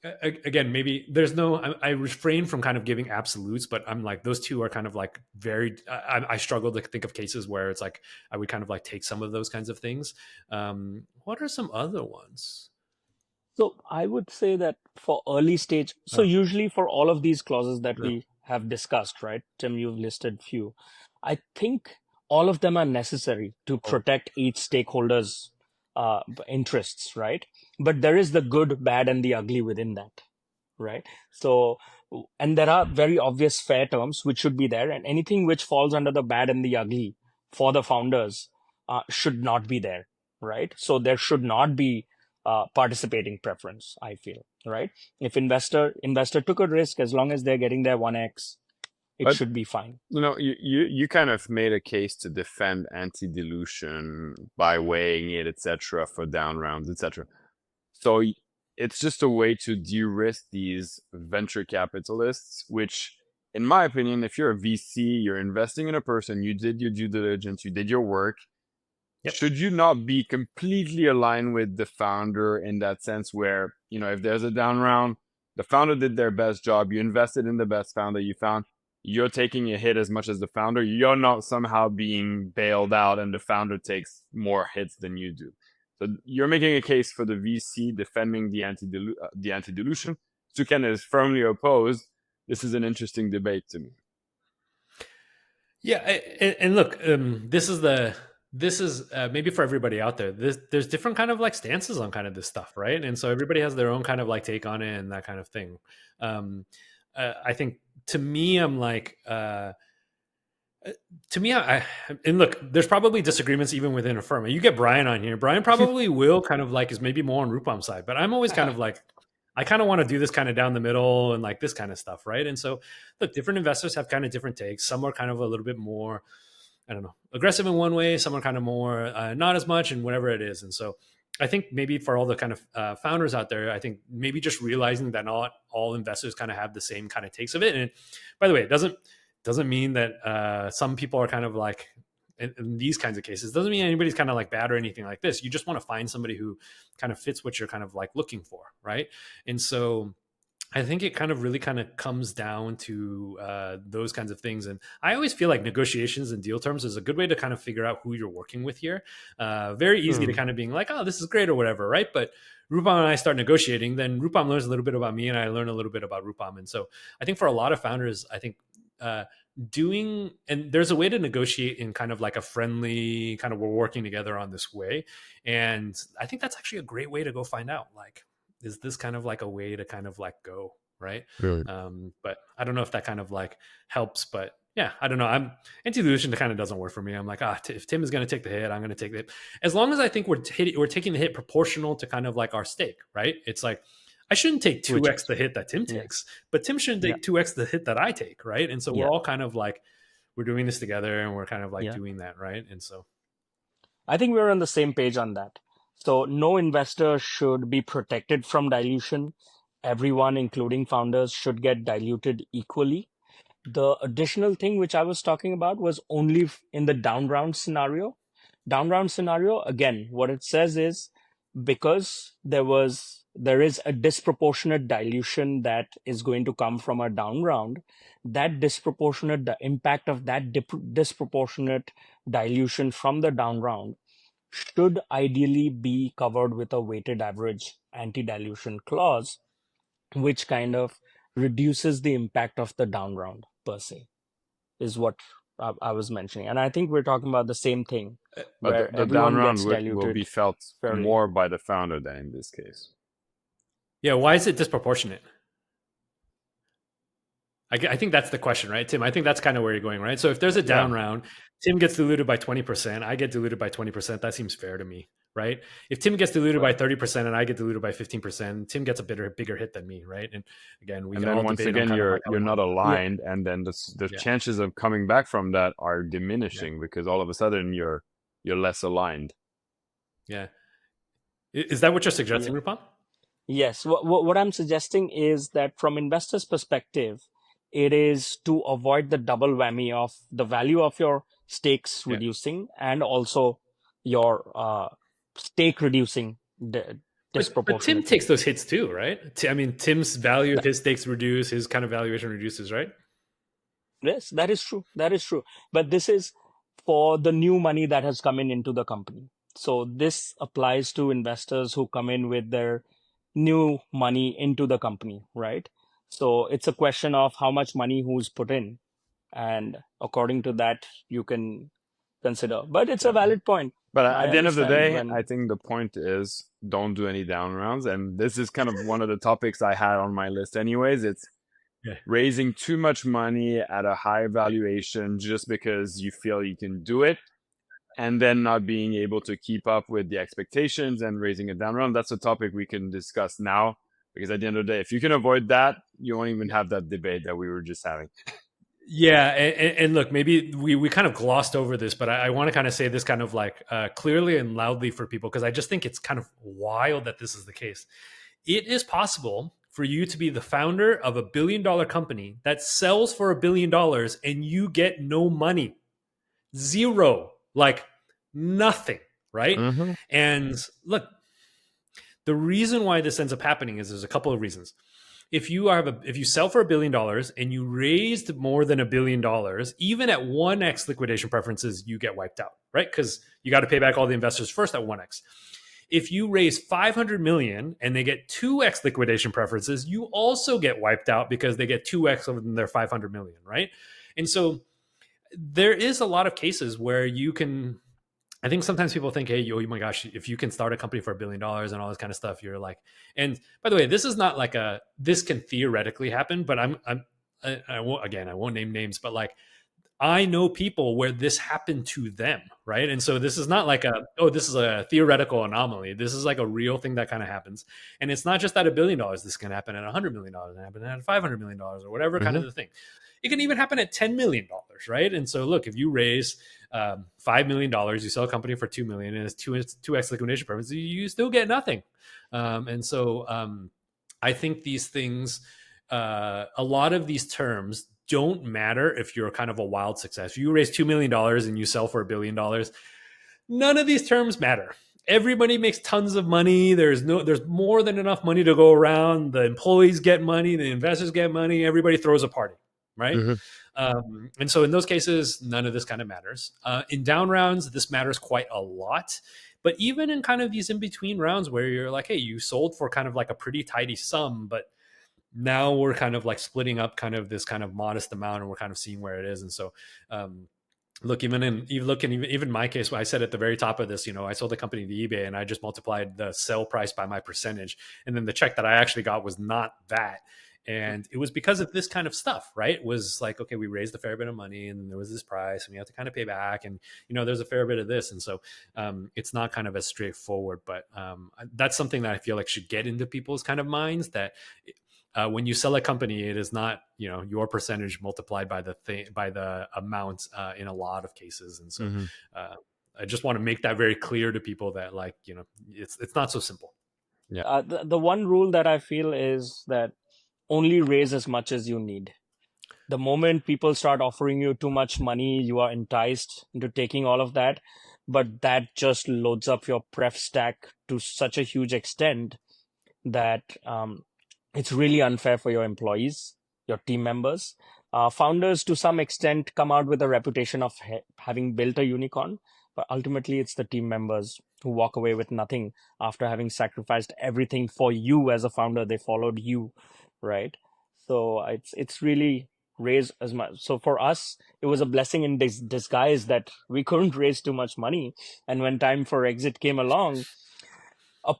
Again, maybe there's no. I refrain from kind of giving absolutes, but I'm like those two are kind of like very. I struggle to think of cases where it's like I would kind of like take some of those kinds of things. What are some other ones? So I would say that for early stage, so Oh, usually for all of these clauses that sure. we have discussed, right? Tim, you've listed few. I think all of them are necessary to Oh, protect each stakeholder's interests, right? But there is the good, bad, and the ugly within that, right? So, and there are very obvious fair terms which should be there, and anything which falls under the bad and the ugly for the founders should not be there, right? So there should not be participating preference, I feel, right? If investor took a risk, as long as they're getting their 1x, it But should be fine. you kind of made a case to defend anti-dilution by weighing it, etc., for down rounds, etc. So it's just a way to de-risk these venture capitalists, which, in my opinion, if you're a VC, you're investing in a person, you did your due diligence, you did your work. yep. Should you not be completely aligned with the founder in that sense where, if there's a down round, the founder did their best job, you invested in the best founder you found, you're taking a hit as much as the founder, you're not somehow being bailed out and the founder takes more hits than you do. So you're making a case for the VC defending the anti-dilution. Suken is firmly opposed. This is an interesting debate to me. Yeah, and look, this is maybe for everybody out there. There's different kind of like stances on kind of this stuff, right? And so everybody has their own kind of like take on it and that kind of thing. I think to me, I'm like. To me, and look, there's probably disagreements even within a firm. You get Brian on here. Brian probably will kind of like is maybe more on Rupam's side, but I'm always kind of like, I kind of want to do this kind of down the middle and like this kind of stuff, right? And so, look, different investors have kind of different takes. Some are kind of a little bit more, I don't know, aggressive in one way. Some are kind of more not as much, and whatever it is. And so, I think maybe for all the kind of founders out there, I think maybe just realizing that not all investors kind of have the same kind of takes of it. And by the way, it doesn't mean that some people are kind of like in these kinds of cases, doesn't mean anybody's kind of like bad or anything like this. You just want to find somebody who kind of fits what you're kind of like looking for, right? And so I think it kind of really kind of comes down to those kinds of things. And I always feel like negotiations and deal terms is a good way to kind of figure out who you're working with here. Very easy to kind of being like, oh, this is great or whatever, right? But Rupam and I start negotiating, then Rupam learns a little bit about me and I learn a little bit about Rupam. And so I think for a lot of founders, I think and there's a way to negotiate in kind of like a friendly kind of, we're working together on this way. And I think that's actually a great way to go find out, like, is this kind of like a way to kind of like go, right? Really? But I don't know if that kind of like helps, but yeah, I don't know. I'm anti-dilution kind of doesn't work for me. I'm like, if Tim is going to take the hit, I'm going to take the hit. As long as I think we're taking the hit proportional to kind of like our stake, right? It's like, I shouldn't take 2x the hit that Tim takes, but Tim shouldn't take 2x the hit that I take, right? And so we're all kind of like, we're doing this together and we're kind of like doing that, right? And so I think we're on the same page on that. So no investor should be protected from dilution. Everyone, including founders, should get diluted equally. The additional thing which I was talking about was only in the down round scenario. Down round scenario, again, what it says is because there is a disproportionate dilution that is going to come from a down round, that disproportionate, the impact of that disproportionate dilution from the down round should ideally be covered with a weighted average anti-dilution clause, which kind of reduces the impact of the down round per se, is what I was mentioning. And I think we're talking about the same thing, where But the down everyone round gets will diluted be felt fairly. more by the founder than in this case. Yeah, why is it disproportionate? I think that's the question, right, Tim? I think that's kind of where you're going, right? So if there's a down round, Tim gets diluted by 20%, I get diluted by 20%. That seems fair to me, right? If Tim gets diluted by 30% and I get diluted by 15%, Tim gets a bigger hit than me, right? And again, we And can then all once debate on again, kind of like you're not Yeah. aligned, and then the yeah, chances of coming back from that are diminishing because all of a sudden you're less aligned. yeah. Is that what you're suggesting, Yeah. Rupam? Yes. What I'm suggesting is that from investors' perspective, it is to avoid the double whammy of the value of your stakes Yeah. reducing and also your stake reducing But Tim disproportionately. takes those hits too, right? I mean, Tim's value of his stakes reduce, his kind of valuation reduces, right? Yes, that is true. That is true. But this is for the new money that has come in into the company. So this applies to investors who come in with their new money into the company, right? So it's a question of how much money who's put in. And according to that, you can consider. But it's a Yeah. valid point. But I at the end of the understand day, when. I think the point is don't do any down rounds. And this is kind of one of the topics I had on my list anyways. It's Yeah. raising too much money at a high valuation just because you feel you can do it, and then not being able to keep up with the expectations and raising a down round. That's a topic we can discuss now, because at the end of the day, if you can avoid that, you won't even have that debate that we were just having. Yeah, and look, maybe we kind of glossed over this, but I want to kind of say this kind of like clearly and loudly for people, because I just think it's kind of wild that this is the case. It is possible for you to be the founder of $1 billion company that sells for $1 billion and you get no money, zero, like nothing, right? Mm-hmm. And look, the reason why this ends up happening is there's a couple of reasons. If you sell for $1 billion and you raised more than $1 billion, even at 1x liquidation preferences, you get wiped out, right? Because you got to pay back all the investors first at 1x. If you raise 500 million and they get 2x liquidation preferences, you also get wiped out because they get 2x of their 500 million, right? And so there is a lot of cases where you can. I think sometimes people think, hey, oh my gosh, if you can start a company for $1 billion and all this kind of stuff, you're like, and by the way, this is not like this can theoretically happen, but I won't name names, but like, I know people where this happened to them, right? And so this is not like this is a theoretical anomaly. This is like a real thing that kind of happens. And it's not just at $1 billion. This can happen at $100 million, and happen at $500 million or whatever kind of the thing. It can even happen at $10 million, right? And so look, if you raise $5 million, you sell a company for $2 million, and it's 2x liquidation preference, you still get nothing. And so I think these things, a lot of these terms don't matter if you're kind of a wild success. If you raise $2 million and you sell for $1 billion, none of these terms matter. Everybody makes tons of money. There's more than enough money to go around. The employees get money. The investors get money. Everybody throws a party, right? Mm-hmm. And so in those cases, none of this kind of matters. In down rounds, this matters quite a lot. But even in kind of these in-between rounds where you're like, hey, you sold for kind of like a pretty tidy sum, but now we're kind of like splitting up kind of this kind of modest amount and we're kind of seeing where it is. And so, look, even my case, I said at the very top of this, I sold the company to eBay and I just multiplied the sell price by my percentage. And then the check that I actually got was not that. And it was because of this kind of stuff, right? It was like, okay, we raised a fair bit of money and there was this price and we have to kind of pay back. And, there's a fair bit of this. And so it's not kind of as straightforward, but that's something that I feel like should get into people's kind of minds, that when you sell a company, it is not your percentage multiplied by the amount in a lot of cases. And so I just want to make that very clear to people that it's not so simple. Yeah. The one rule that I feel is that only raise as much as you need. The moment people start offering you too much money, you are enticed into taking all of that, but that just loads up your pref stack to such a huge extent that it's really unfair for your employees, your team members. Founders, to some extent, come out with a reputation of having built a unicorn, but ultimately it's the team members who walk away with nothing after having sacrificed everything for you as a founder. They followed you, right? So it's really raise as much. So for us, it was a blessing in disguise that we couldn't raise too much money. And when time for exit came along,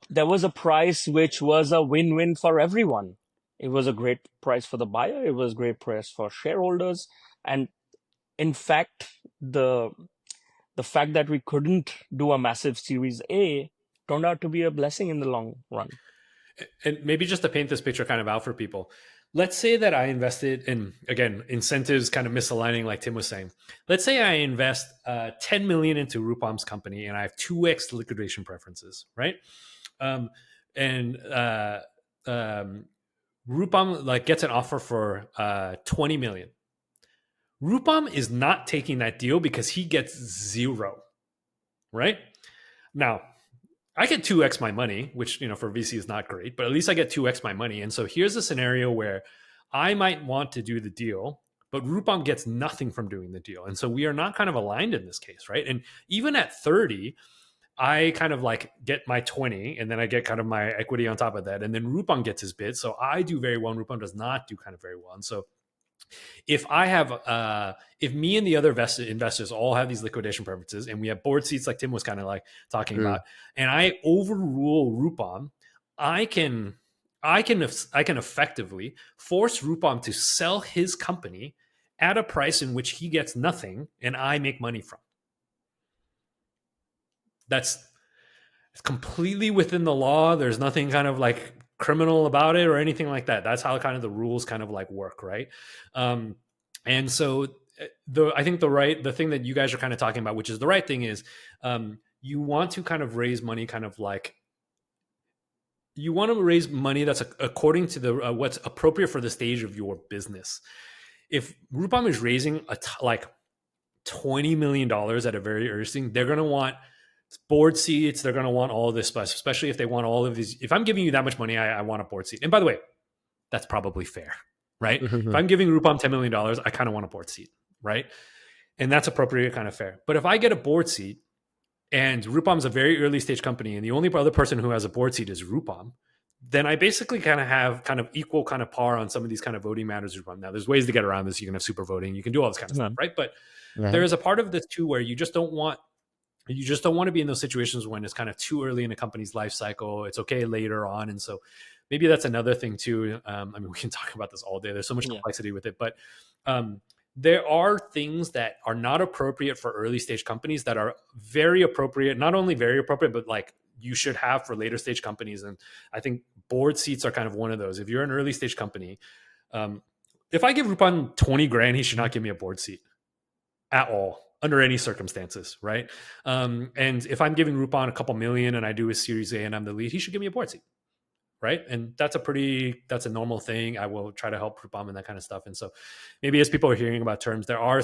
there was a price which was a win-win for everyone. It was a great price for the buyer. It was a great price for shareholders. And in fact, the fact that we couldn't do a massive Series A turned out to be a blessing in the long run. And maybe just to paint this picture kind of out for people, let's say that I invested in, again, incentives kind of misaligning like Tim was saying. Let's say I invest 10 million into Rupam's company and I have 2x liquidation preferences, right? And Rupam like gets an offer for 20 million. Rupam is not taking that deal because he gets 0, right? Now, I get 2x my money, which, for VC is not great, but at least I get 2x my money. And so here's a scenario where I might want to do the deal, but Rupam gets nothing from doing the deal. And so we are not kind of aligned in this case, right? And even at 30, I kind of like get my 20 and then I get kind of my equity on top of that. And then Rupam gets his bid. So I do very well and Rupam does not do kind of very well. And so if I have, if me and the other investors all have these liquidation preferences and we have board seats like Tim was kind of like talking about, and I overrule Rupam, I can effectively force Rupam to sell his company at a price in which he gets nothing and I make money from. That's completely within the law. There's nothing kind of like criminal about it or anything like that. That's how kind of the rules kind of like work, right? And so I think the thing that you guys are kind of talking about, which is the right thing, is you want to kind of raise money, kind of like you want to raise money that's according to the what's appropriate for the stage of your business. If Rupam is raising like $20 million at a very early thing, they're going to want board seats. They're going to want all of this stuff, especially if they want all of these. If I'm giving you that much money, I want a board seat. And by the way, that's probably fair, right? If I'm giving Rupam $10 million, I kind of want a board seat, right? And that's appropriate, kind of fair. But if I get a board seat and Rupam's a very early stage company and the only other person who has a board seat is Rupam, then I basically kind of have kind of equal kind of par on some of these kind of voting matters. Now, there's ways to get around this. You can have super voting. You can do all this kind of stuff, right? But there is a part of this too where you just don't want to be in those situations when it's kind of too early in a company's life cycle. It's okay later on. And so maybe that's another thing too. I mean, we can talk about this all day. There's so much complexity with it, but there are things that are not appropriate for early stage companies that are very appropriate, not only very appropriate, but like you should have for later stage companies. And I think board seats are kind of one of those. If you're an early stage company, if I give Rupam 20 grand, he should not give me a board seat at all, under any circumstances, right? And if I'm giving Rupam a couple million and I do a Series A and I'm the lead, he should give me a board seat, right? And that's a normal thing. I will try to help Rupam and that kind of stuff. And so maybe as people are hearing about terms, there are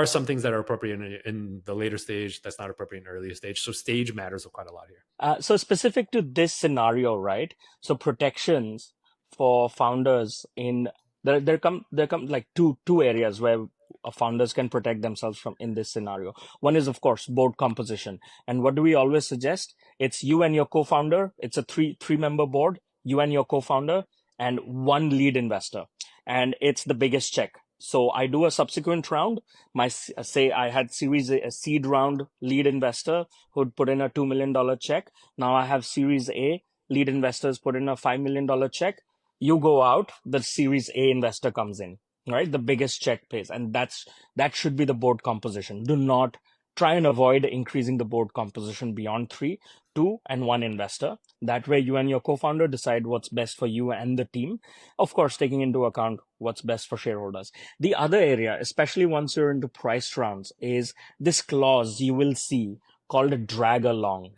some things that are appropriate in the later stage that's not appropriate in the earlier stage. So stage matters quite a lot here. So specific to this scenario, right? So protections for founders there come like two areas where founders can protect themselves from in this scenario. One is, of course, board composition. And what do we always suggest? It's you and your co-founder. It's a three-member board, you and your co-founder, and one lead investor. And it's the biggest check. So I do a subsequent round. Say I had Series A, a seed round lead investor who'd put in a $2 million check. Now I have Series A lead investors put in a $5 million check. You go out, the Series A investor comes in, right? The biggest check pays. And that should be the board composition. Do not try and avoid increasing the board composition beyond 3, 2, and 1 investor. That way you and your co-founder decide what's best for you and the team. Of course, taking into account what's best for shareholders. The other area, especially once you're into priced rounds, is this clause you will see called a drag along,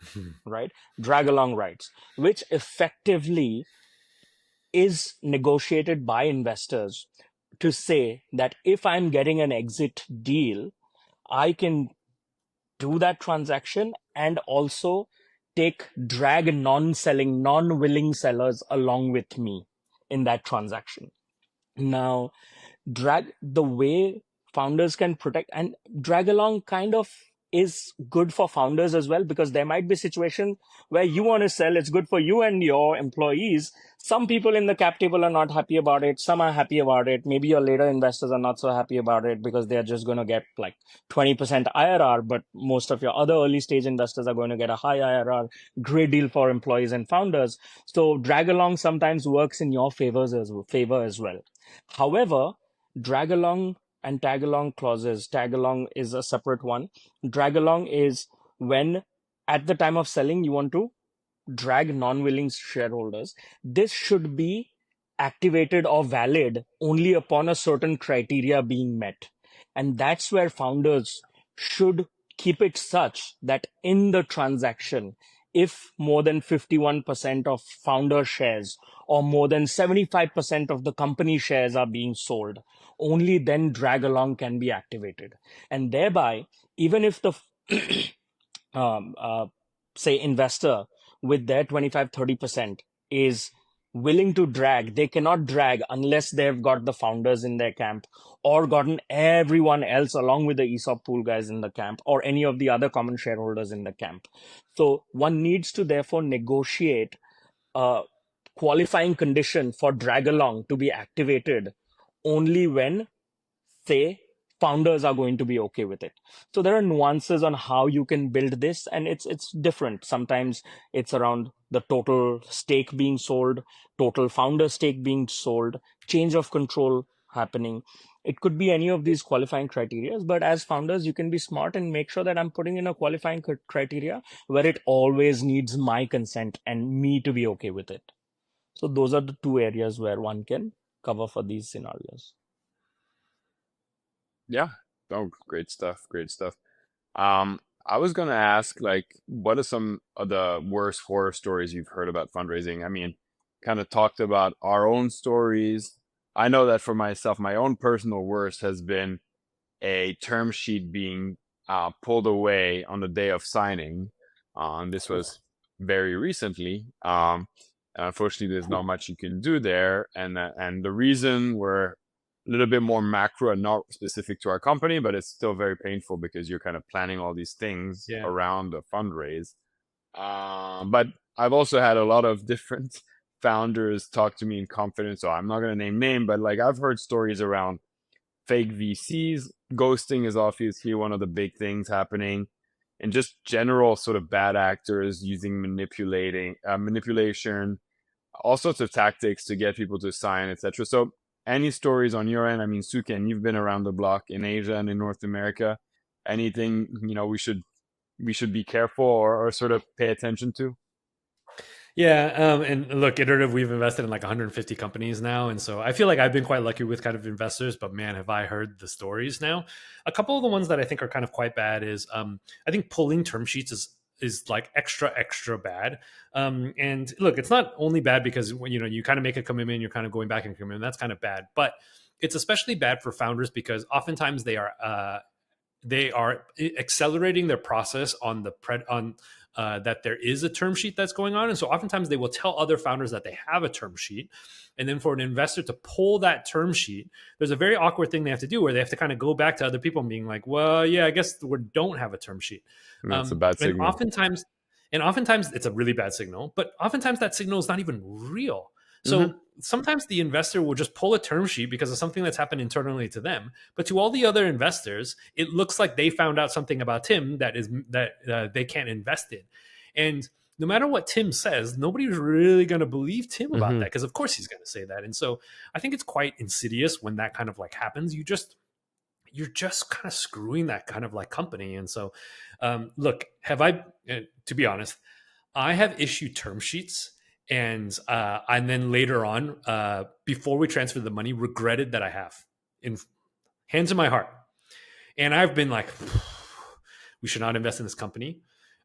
right? Drag along rights, which effectively is negotiated by investors to say that if I'm getting an exit deal, I can do that transaction and also drag non-willing sellers along with me in that transaction. Now, the way founders can protect and drag along kind of is good for founders as well, because there might be situations where you want to sell. It's good for you and your employees. Some people in the cap table are not happy about it. Some are happy about it. Maybe your later investors are not so happy about it because they're just going to get like 20% IRR, but most of your other early stage investors are going to get a high IRR. Great deal for employees and founders. So drag along sometimes works in your favor as well. However, drag along and tag along clauses. Tag along is a separate one. Drag along is when at the time of selling, you want to drag non-willing shareholders. This should be activated or valid only upon a certain criteria being met. And that's where founders should keep it such that in the transaction, if more than 51% of founder shares or more than 75% of the company shares are being sold, only then drag along can be activated. And thereby, even if the um, uh, say investor with their 25-30% is willing to drag, they cannot drag unless they've got the founders in their camp or gotten everyone else along with the ESOP pool guys in the camp or any of the other common shareholders in the camp. So one needs to therefore negotiate a qualifying condition for drag along to be activated only when, say, founders are going to be okay with it. So there are nuances on how you can build this, and it's different. Sometimes it's around the total stake being sold, total founder stake being sold, change of control happening. It could be any of these qualifying criteria, but as founders, you can be smart and make sure that I'm putting in a qualifying criteria where it always needs my consent and me to be okay with it. So those are the two areas where one can cover for these scenarios. Yeah. Oh, great stuff. Great stuff. I was gonna ask, like, what are some of the worst horror stories you've heard about fundraising? I mean, kind of talked about our own stories. I know that for myself, my own personal worst has been a term sheet being pulled away on the day of signing. And this was very recently. And unfortunately, there's not much you can do there. And the reason we're a little bit more macro and not specific to our company, but it's still very painful because you're kind of planning all these things around the fundraise. But I've also had a lot of different founders talk to me in confidence. So I'm not going to name, but like I've heard stories around fake VCs. Ghosting is obviously one of the big things happening, and just general sort of bad actors using manipulation, all sorts of tactics to get people to sign, etc. So, any stories on your end? I mean, Suken, you've been around the block in Asia and in North America. Anything we should be careful or sort of pay attention to? Yeah, and look, Iterative, we've invested in like 150 companies now, and so I feel like I've been quite lucky with kind of investors. But man, have I heard the stories now? A couple of the ones that I think are kind of quite bad is I think pulling term sheets is like extra bad. And look, it's not only bad because you kind of make a commitment, you're kind of going back and commitment. That's kind of bad, but it's especially bad for founders because oftentimes they are accelerating their process on that there is a term sheet that's going on. And so oftentimes they will tell other founders that they have a term sheet. And then for an investor to pull that term sheet, there's a very awkward thing they have to do where they have to kind of go back to other people and being like, well, yeah, I guess we don't have a term sheet. And that's a bad signal. And oftentimes it's a really bad signal, but oftentimes that signal is not even real. So sometimes the investor will just pull a term sheet because of something that's happened internally to them. But to all the other investors, it looks like they found out something about Tim that they can't invest in. And no matter what Tim says, nobody's really going to believe Tim about that because of course he's going to say that. And so I think it's quite insidious when that kind of like happens. You're just kind of screwing that kind of like company. And so, look, to be honest, I have issued term sheets and then later on, before we transferred the money, regretted that I have in hands in my heart. And I've been like, we should not invest in this company.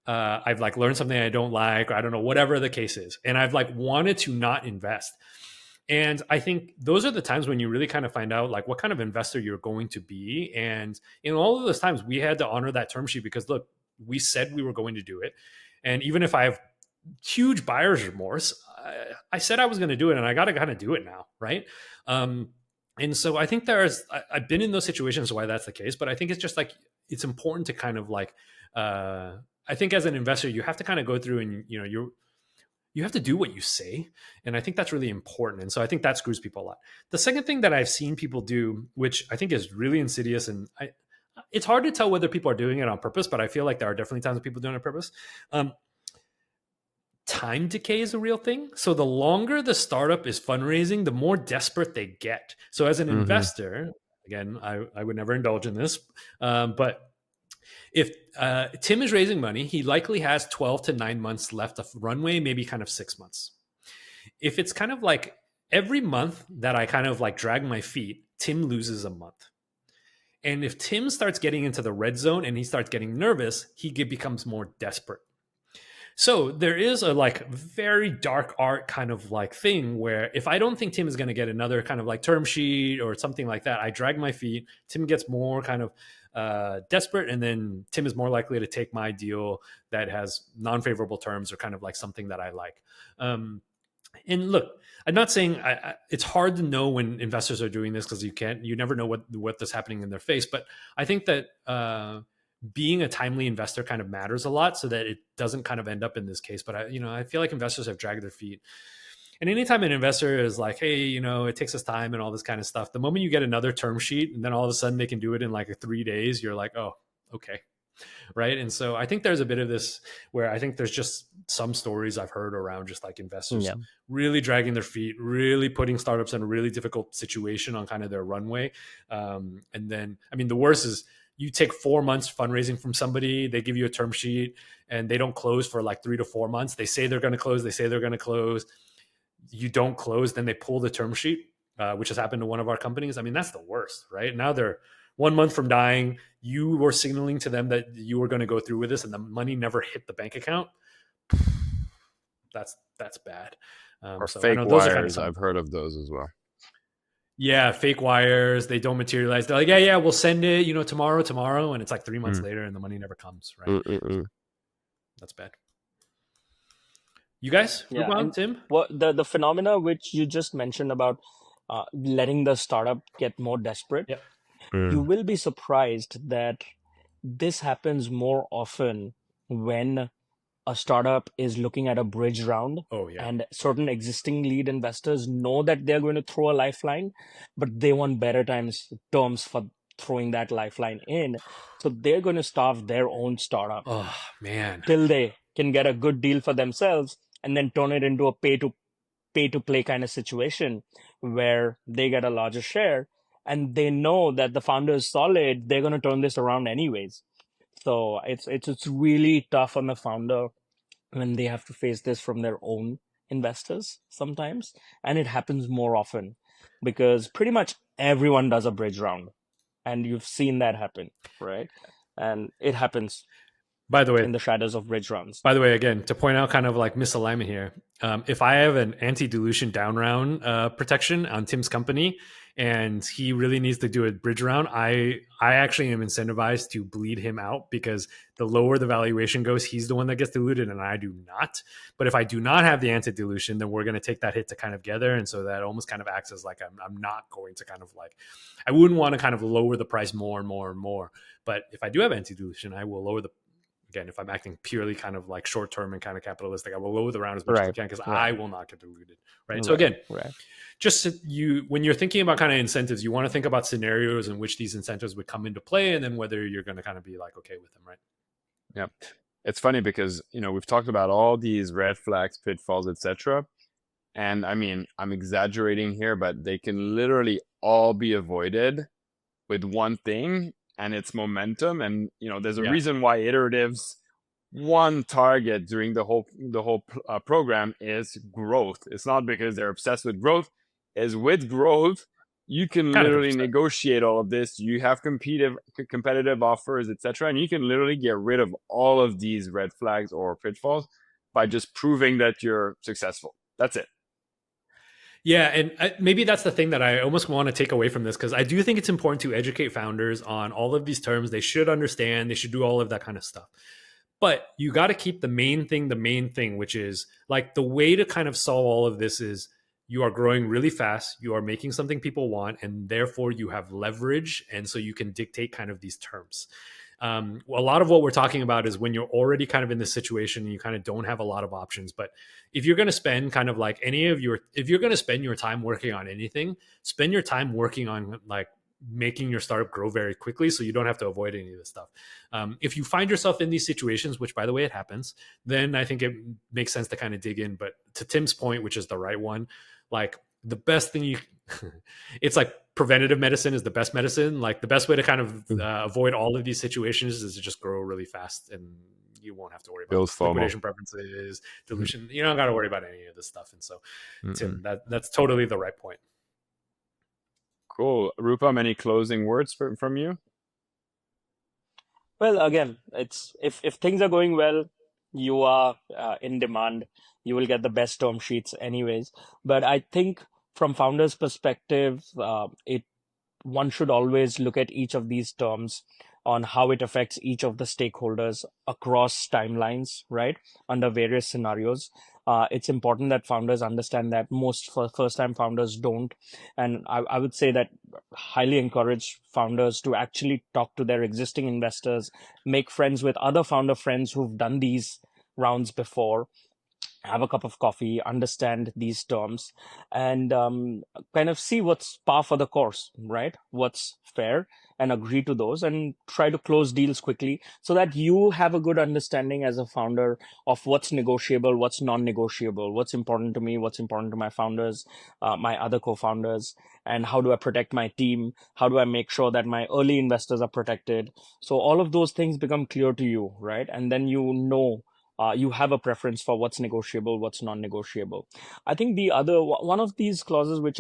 I've like learned something I don't like, or I don't know, whatever the case is. And I've like wanted to not invest. And I think those are the times when you really kind of find out like what kind of investor you're going to be. And in all of those times, we had to honor that term sheet because look, we said we were going to do it. And even if I have huge buyer's remorse, I said I was going to do it and I got to kind of do it now. Right. And so I think I've been in those situations why that's the case, but I think it's just like, it's important to kind of like, I think as an investor, you have to kind of go through and, you have to do what you say. And I think that's really important. And so I think that screws people a lot. The second thing that I've seen people do, which I think is really insidious, and it's hard to tell whether people are doing it on purpose, but I feel like there are definitely times that people doing it on purpose. Time decay is a real thing. So the longer the startup is fundraising, the more desperate they get. So as an investor, again, I would never indulge in this, but If Tim is raising money, he likely has 12 to 9 months left of runway, maybe kind of 6 months. If it's kind of like every month that I kind of like drag my feet, Tim loses a month. And if Tim starts getting into the red zone and he starts getting nervous, he becomes more desperate. So there is a like very dark art kind of like thing where if I don't think Tim is going to get another kind of like term sheet or something like that, I drag my feet. Tim gets more kind of desperate, and then Tim is more likely to take my deal that has non-favorable terms or kind of like something that I like. And look, I'm not saying it's hard to know when investors are doing this because you never know what is happening in their face. But I think that being a timely investor kind of matters a lot, so that it doesn't kind of end up in this case. But I feel like investors have dragged their feet. And anytime an investor is like, hey, it takes us time and all this kind of stuff, the moment you get another term sheet and then all of a sudden they can do it in like 3 days, you're like, oh, okay. Right. And so I think there's a bit of this where I think there's just some stories I've heard around just like investors really dragging their feet, really putting startups in a really difficult situation on kind of their runway. And then, the worst is you take 4 months fundraising from somebody, they give you a term sheet and they don't close for like 3 to 4 months. They say they're going to close. You don't close, then they pull the term sheet, which has happened to one of our companies. That's the worst, right? Now they're 1 month from dying. You were signaling to them that you were going to go through with this and the money never hit the bank account. That's bad. Or fake wires. I've heard of those as well. Yeah, fake wires. They don't materialize. They're like, yeah, we'll send it, tomorrow. And it's like 3 months later and the money never comes, right? That's bad. You guys? Yeah, Rupam, Tim? What the phenomena which you just mentioned about letting the startup get more desperate, you will be surprised that this happens more often when a startup is looking at a bridge round. Oh, yeah. And certain existing lead investors know that they're going to throw a lifeline, but they want better terms for throwing that lifeline in. So they're going to starve their own startup. Oh, man. Till they can get a good deal for themselves and then turn it into a pay to play kind of situation where they get a larger share and they know that the founder is solid. They're going to turn this around anyways. So it's really tough on the founder when they have to face this from their own investors sometimes. And it happens more often because pretty much everyone does a bridge round. And you've seen that happen, right? And it happens, by the way, in the shadows of bridge rounds. By the way, again, to point out kind of like misalignment here, if I have an anti-dilution down round protection on Tim's company and he really needs to do a bridge round, I actually am incentivized to bleed him out because the lower the valuation goes, he's the one that gets diluted and I do not. But if I do not have the anti-dilution, then we're going to take that hit to kind of gather. And so that almost kind of acts as like I'm not going to kind of like, I wouldn't want to kind of lower the price more and more and more. But if I do have anti-dilution, I will lower the, again, if I'm acting purely kind of like short-term and kind of capitalistic, I will lower the round as much as I can because I will not get diluted, right? So again, just when you're thinking about kind of incentives, you want to think about scenarios in which these incentives would come into play and then whether you're going to kind of be like, okay with them, right? Yeah. It's funny because, we've talked about all these red flags, pitfalls, etc. And I'm exaggerating here, but they can literally all be avoided with one thing. And it's momentum, and there's a reason why iteratives one target during the whole program is growth. It's not because they're obsessed with growth. Is with growth, you can literally negotiate all of this. You have competitive offers, etc., and you can literally get rid of all of these red flags or pitfalls by just proving that you're successful. That's it. Yeah, and maybe that's the thing that I almost want to take away from this, because I do think it's important to educate founders on all of these terms. They should understand, they should do all of that kind of stuff. But you got to keep the main thing, which is like the way to kind of solve all of this is you are growing really fast, you are making something people want, and therefore you have leverage. And so you can dictate kind of these terms. A lot of what we're talking about is when you're already kind of in this situation and you kind of don't have a lot of options. But if you're going to spend kind of like if you're going to spend your time working on anything, spend your time working on like making your startup grow very quickly so you don't have to avoid any of this stuff. If you find yourself in these situations, which by the way, it happens, then I think it makes sense to kind of dig in. But to Tim's point, which is the right one, like the best thing it's like preventative medicine is the best medicine. Like the best way to kind of avoid all of these situations is to just grow really fast, and you won't have to worry about Build this. FOMO. Liquidation preferences, dilution. You don't got to worry about any of this stuff. And so, Mm-mm. Tim, that's totally the right point. Cool. Rupam, any closing words from you? Well, again, it's if things are going well, you are in demand. You will get the best term sheets, anyways. But I think from founders' perspective, one should always look at each of these terms on how it affects each of the stakeholders across timelines, right? Under various scenarios. It's important that founders understand that most first-time founders don't. And I would say that highly encourage founders to actually talk to their existing investors, make friends with other founder friends who've done these rounds before, have a cup of coffee, understand these terms, and kind of see what's par for the course, right? What's fair, and agree to those, and try to close deals quickly so that you have a good understanding as a founder of what's negotiable, what's non-negotiable, what's important to me, what's important to my founders, my other co-founders, and how do I protect my team? How do I make sure that my early investors are protected? So all of those things become clear to you, right? And then you know you have a preference for what's negotiable, what's non-negotiable. I think the other one of these clauses which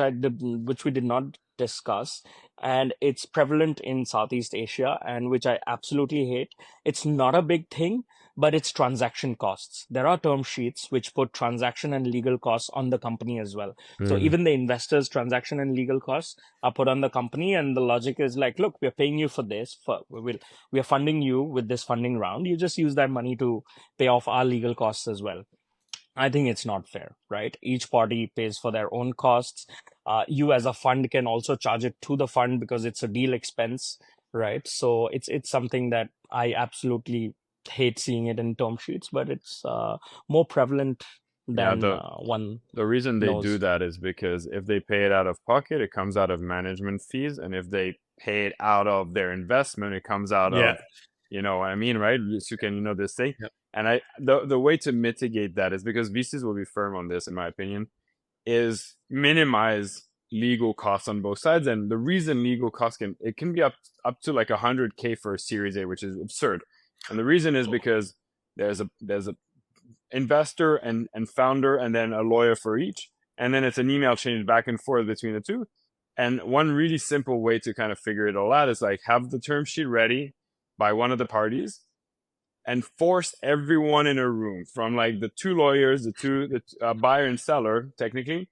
we did not discuss, and it's prevalent in Southeast Asia, and which I absolutely hate. It's not a big thing, but it's transaction costs. There are term sheets which put transaction and legal costs on the company as well. So even the investors' transaction and legal costs are put on the company, and the logic is like, look, we're paying you for this. We are funding you with this funding round. You just use that money to pay off our legal costs as well. I think it's not fair, right? Each party pays for their own costs. You as a fund can also charge it to the fund because it's a deal expense, right? So it's something that I absolutely hate seeing it in term sheets, but it's more prevalent Yeah, than one the reason they do knows. that is because if they pay it out of pocket, it comes out of management fees, and if they pay it out of their investment, it comes out Yeah. of, you know what I mean, right? So you can, you know, this thing. Yep. And the way to mitigate that is, because VCs will be firm on this, in my opinion, is minimize legal costs on both sides. And the reason legal costs can be up to like 100K for a Series A, which is absurd. And the reason is because there's a investor and founder, and then a lawyer for each, and then it's an email change back and forth between the two. And one really simple way to kind of figure it all out is like have the term sheet ready by one of the parties, and force everyone in a room, from like the two lawyers, the buyer and seller technically,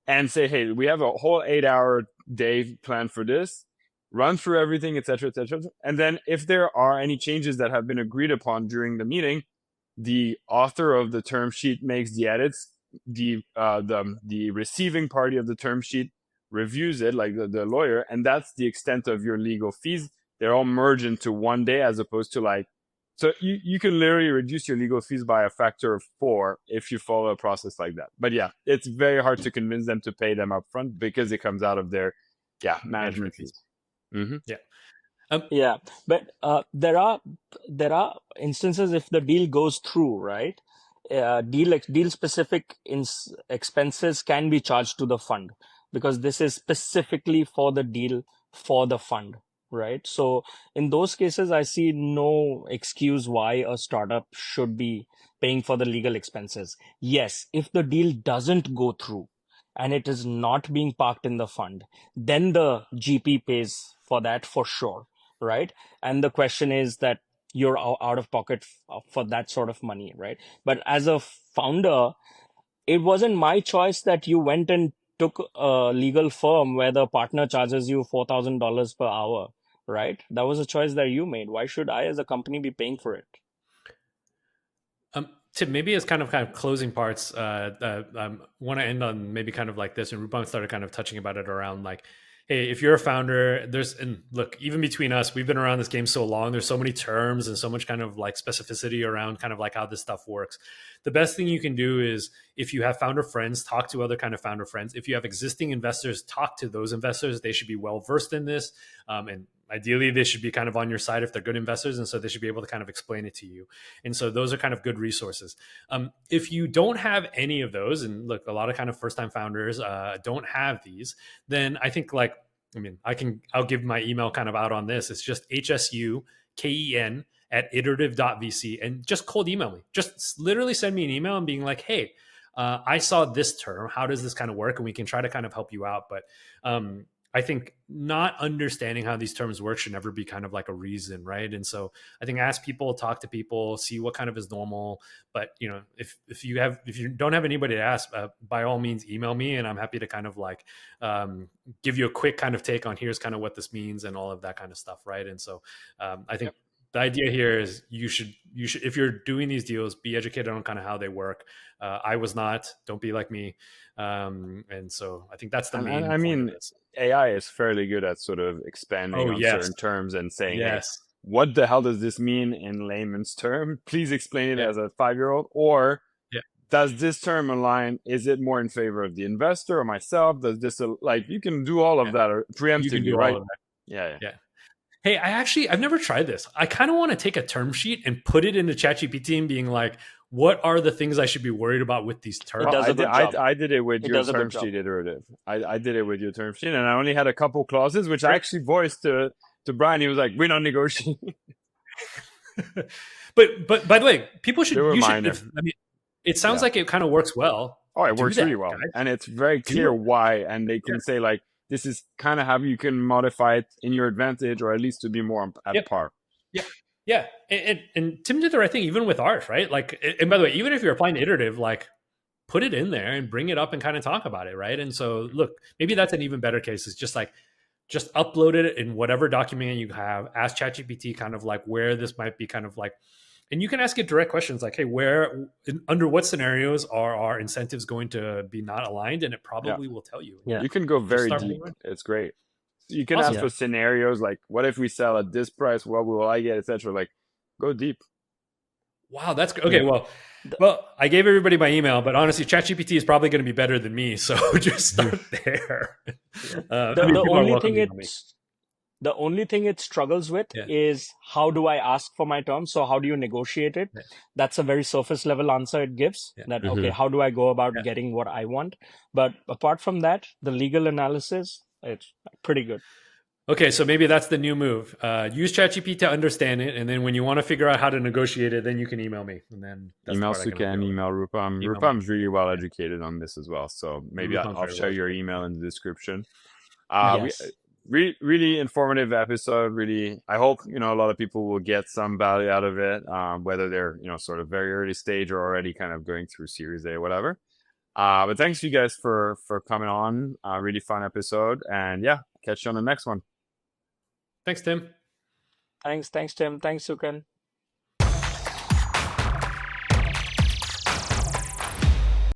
and say, hey, we have a whole 8-hour day planned for this, run through everything, etc., etc. And then if there are any changes that have been agreed upon during the meeting, the author of the term sheet makes the edits. The receiving party of the term sheet reviews it, like the lawyer, and that's the extent of your legal fees. They're all merged into one day, as opposed to like, so you can literally reduce your legal fees by a factor of 4 if you follow a process like that. But yeah, it's very hard to convince them to pay them up front because it comes out of their management fees. Mm-hmm. Yeah, but there are instances if the deal goes through, right? Deal specific expenses can be charged to the fund because this is specifically for the deal for the fund, right? So in those cases, I see no excuse why a startup should be paying for the legal expenses. Yes, if the deal doesn't go through and it is not being parked in the fund, then the GP pays for that for sure, right? And the question is that you're out of pocket for that sort of money, right? But as a founder, it wasn't my choice that you went and took a legal firm where the partner charges you $4,000 per hour, right? That was a choice that you made. Why should I as a company be paying for it? Tim, maybe as kind of closing parts, want to end on maybe kind of like this, and Rupam started kind of touching about it around like, hey, if you're a founder, and look, even between us, we've been around this game so long, there's so many terms and so much kind of like specificity around kind of like how this stuff works. The best thing you can do is, if you have founder friends, talk to other kind of founder friends. If you have existing investors, talk to those investors. They should be well versed in this. And ideally they should be kind of on your side if they're good investors, and so they should be able to kind of explain it to you. And so those are kind of good resources. If you don't have any of those, and look, a lot of kind of first time founders don't have these, then I think like, I mean, I'll give my email kind of out on this. It's just hsuken@iterative.vc, and just cold email me. Just literally send me an email and being like, hey, I saw this term. How does this kind of work? And we can try to kind of help you out. But I think not understanding how these terms work should never be kind of like a reason, right? And so I think ask people, talk to people, see what kind of is normal. But you know, if you don't have anybody to ask, by all means email me, and I'm happy to kind of like give you a quick kind of take on here's kind of what this means and all of that kind of stuff, right? And so I think the idea here is you should if you're doing these deals, be educated on kind of how they work. I was not. Don't be like me. And so I think that's the main. I mean, AI is fairly good at sort of expanding on certain terms and saying, hey, what the hell does this mean in layman's term? Please explain it as a 5-year-old. Or does this term align? Is it more in favor of the investor or myself? Does this, like, you can do all of that preemptively, right? Yeah. Hey, I've never tried this. I kind of want to take a term sheet and put it into ChatGPT and being like, what are the things I should be worried about with these terms? I did it with your term sheet iterative. I did it with your term sheet, and I only had a couple clauses, which I actually voiced to Brian. He was like, we're not negotiating. but by the way, people should, I mean, it sounds like it kind of works well. Oh, it works really well. Guys. And it's very clear why. And they can say like, this is kind of how you can modify it in your advantage, or at least to be more at par. Yeah. And Tim did the right thing, even with ours, right? Like, and by the way, even if you're applying iterative, like put it in there and bring it up and kind of talk about it, right? And so look, maybe that's an even better case. It's just like, just upload it in whatever document you have, ask ChatGPT kind of like where this might be kind of like, and you can ask it direct questions like, hey, under what scenarios are our incentives going to be not aligned? And it probably will tell you. Yeah. You can go very deep. It's great. You can ask for scenarios like, what if we sell at this price? What will I get, etc. Like, go deep. Wow, that's good. Okay, well, I gave everybody my email, but honestly, ChatGPT is probably going to be better than me. So just start there. The only thing it struggles with is how do I ask for my terms? So how do you negotiate it? That's a very surface level answer it gives. That okay, how do I go about getting what I want? But apart from that, the legal analysis, it's pretty good. Okay, so maybe that's the new move. Use ChatGPT to understand it, and then when you want to figure out how to negotiate it, then you can email me. And then email Suken, email Rupam. Rupam's really well educated on this as well. So maybe I'll share your email in the description. Really informative episode. Really, I hope a lot of people will get some value out of it, whether they're sort of very early stage or already kind of going through Series A or whatever. But thanks you guys for coming on. Really fun episode, and catch you on the next one. Thanks, Tim. Thanks, Tim. Thanks, Suken.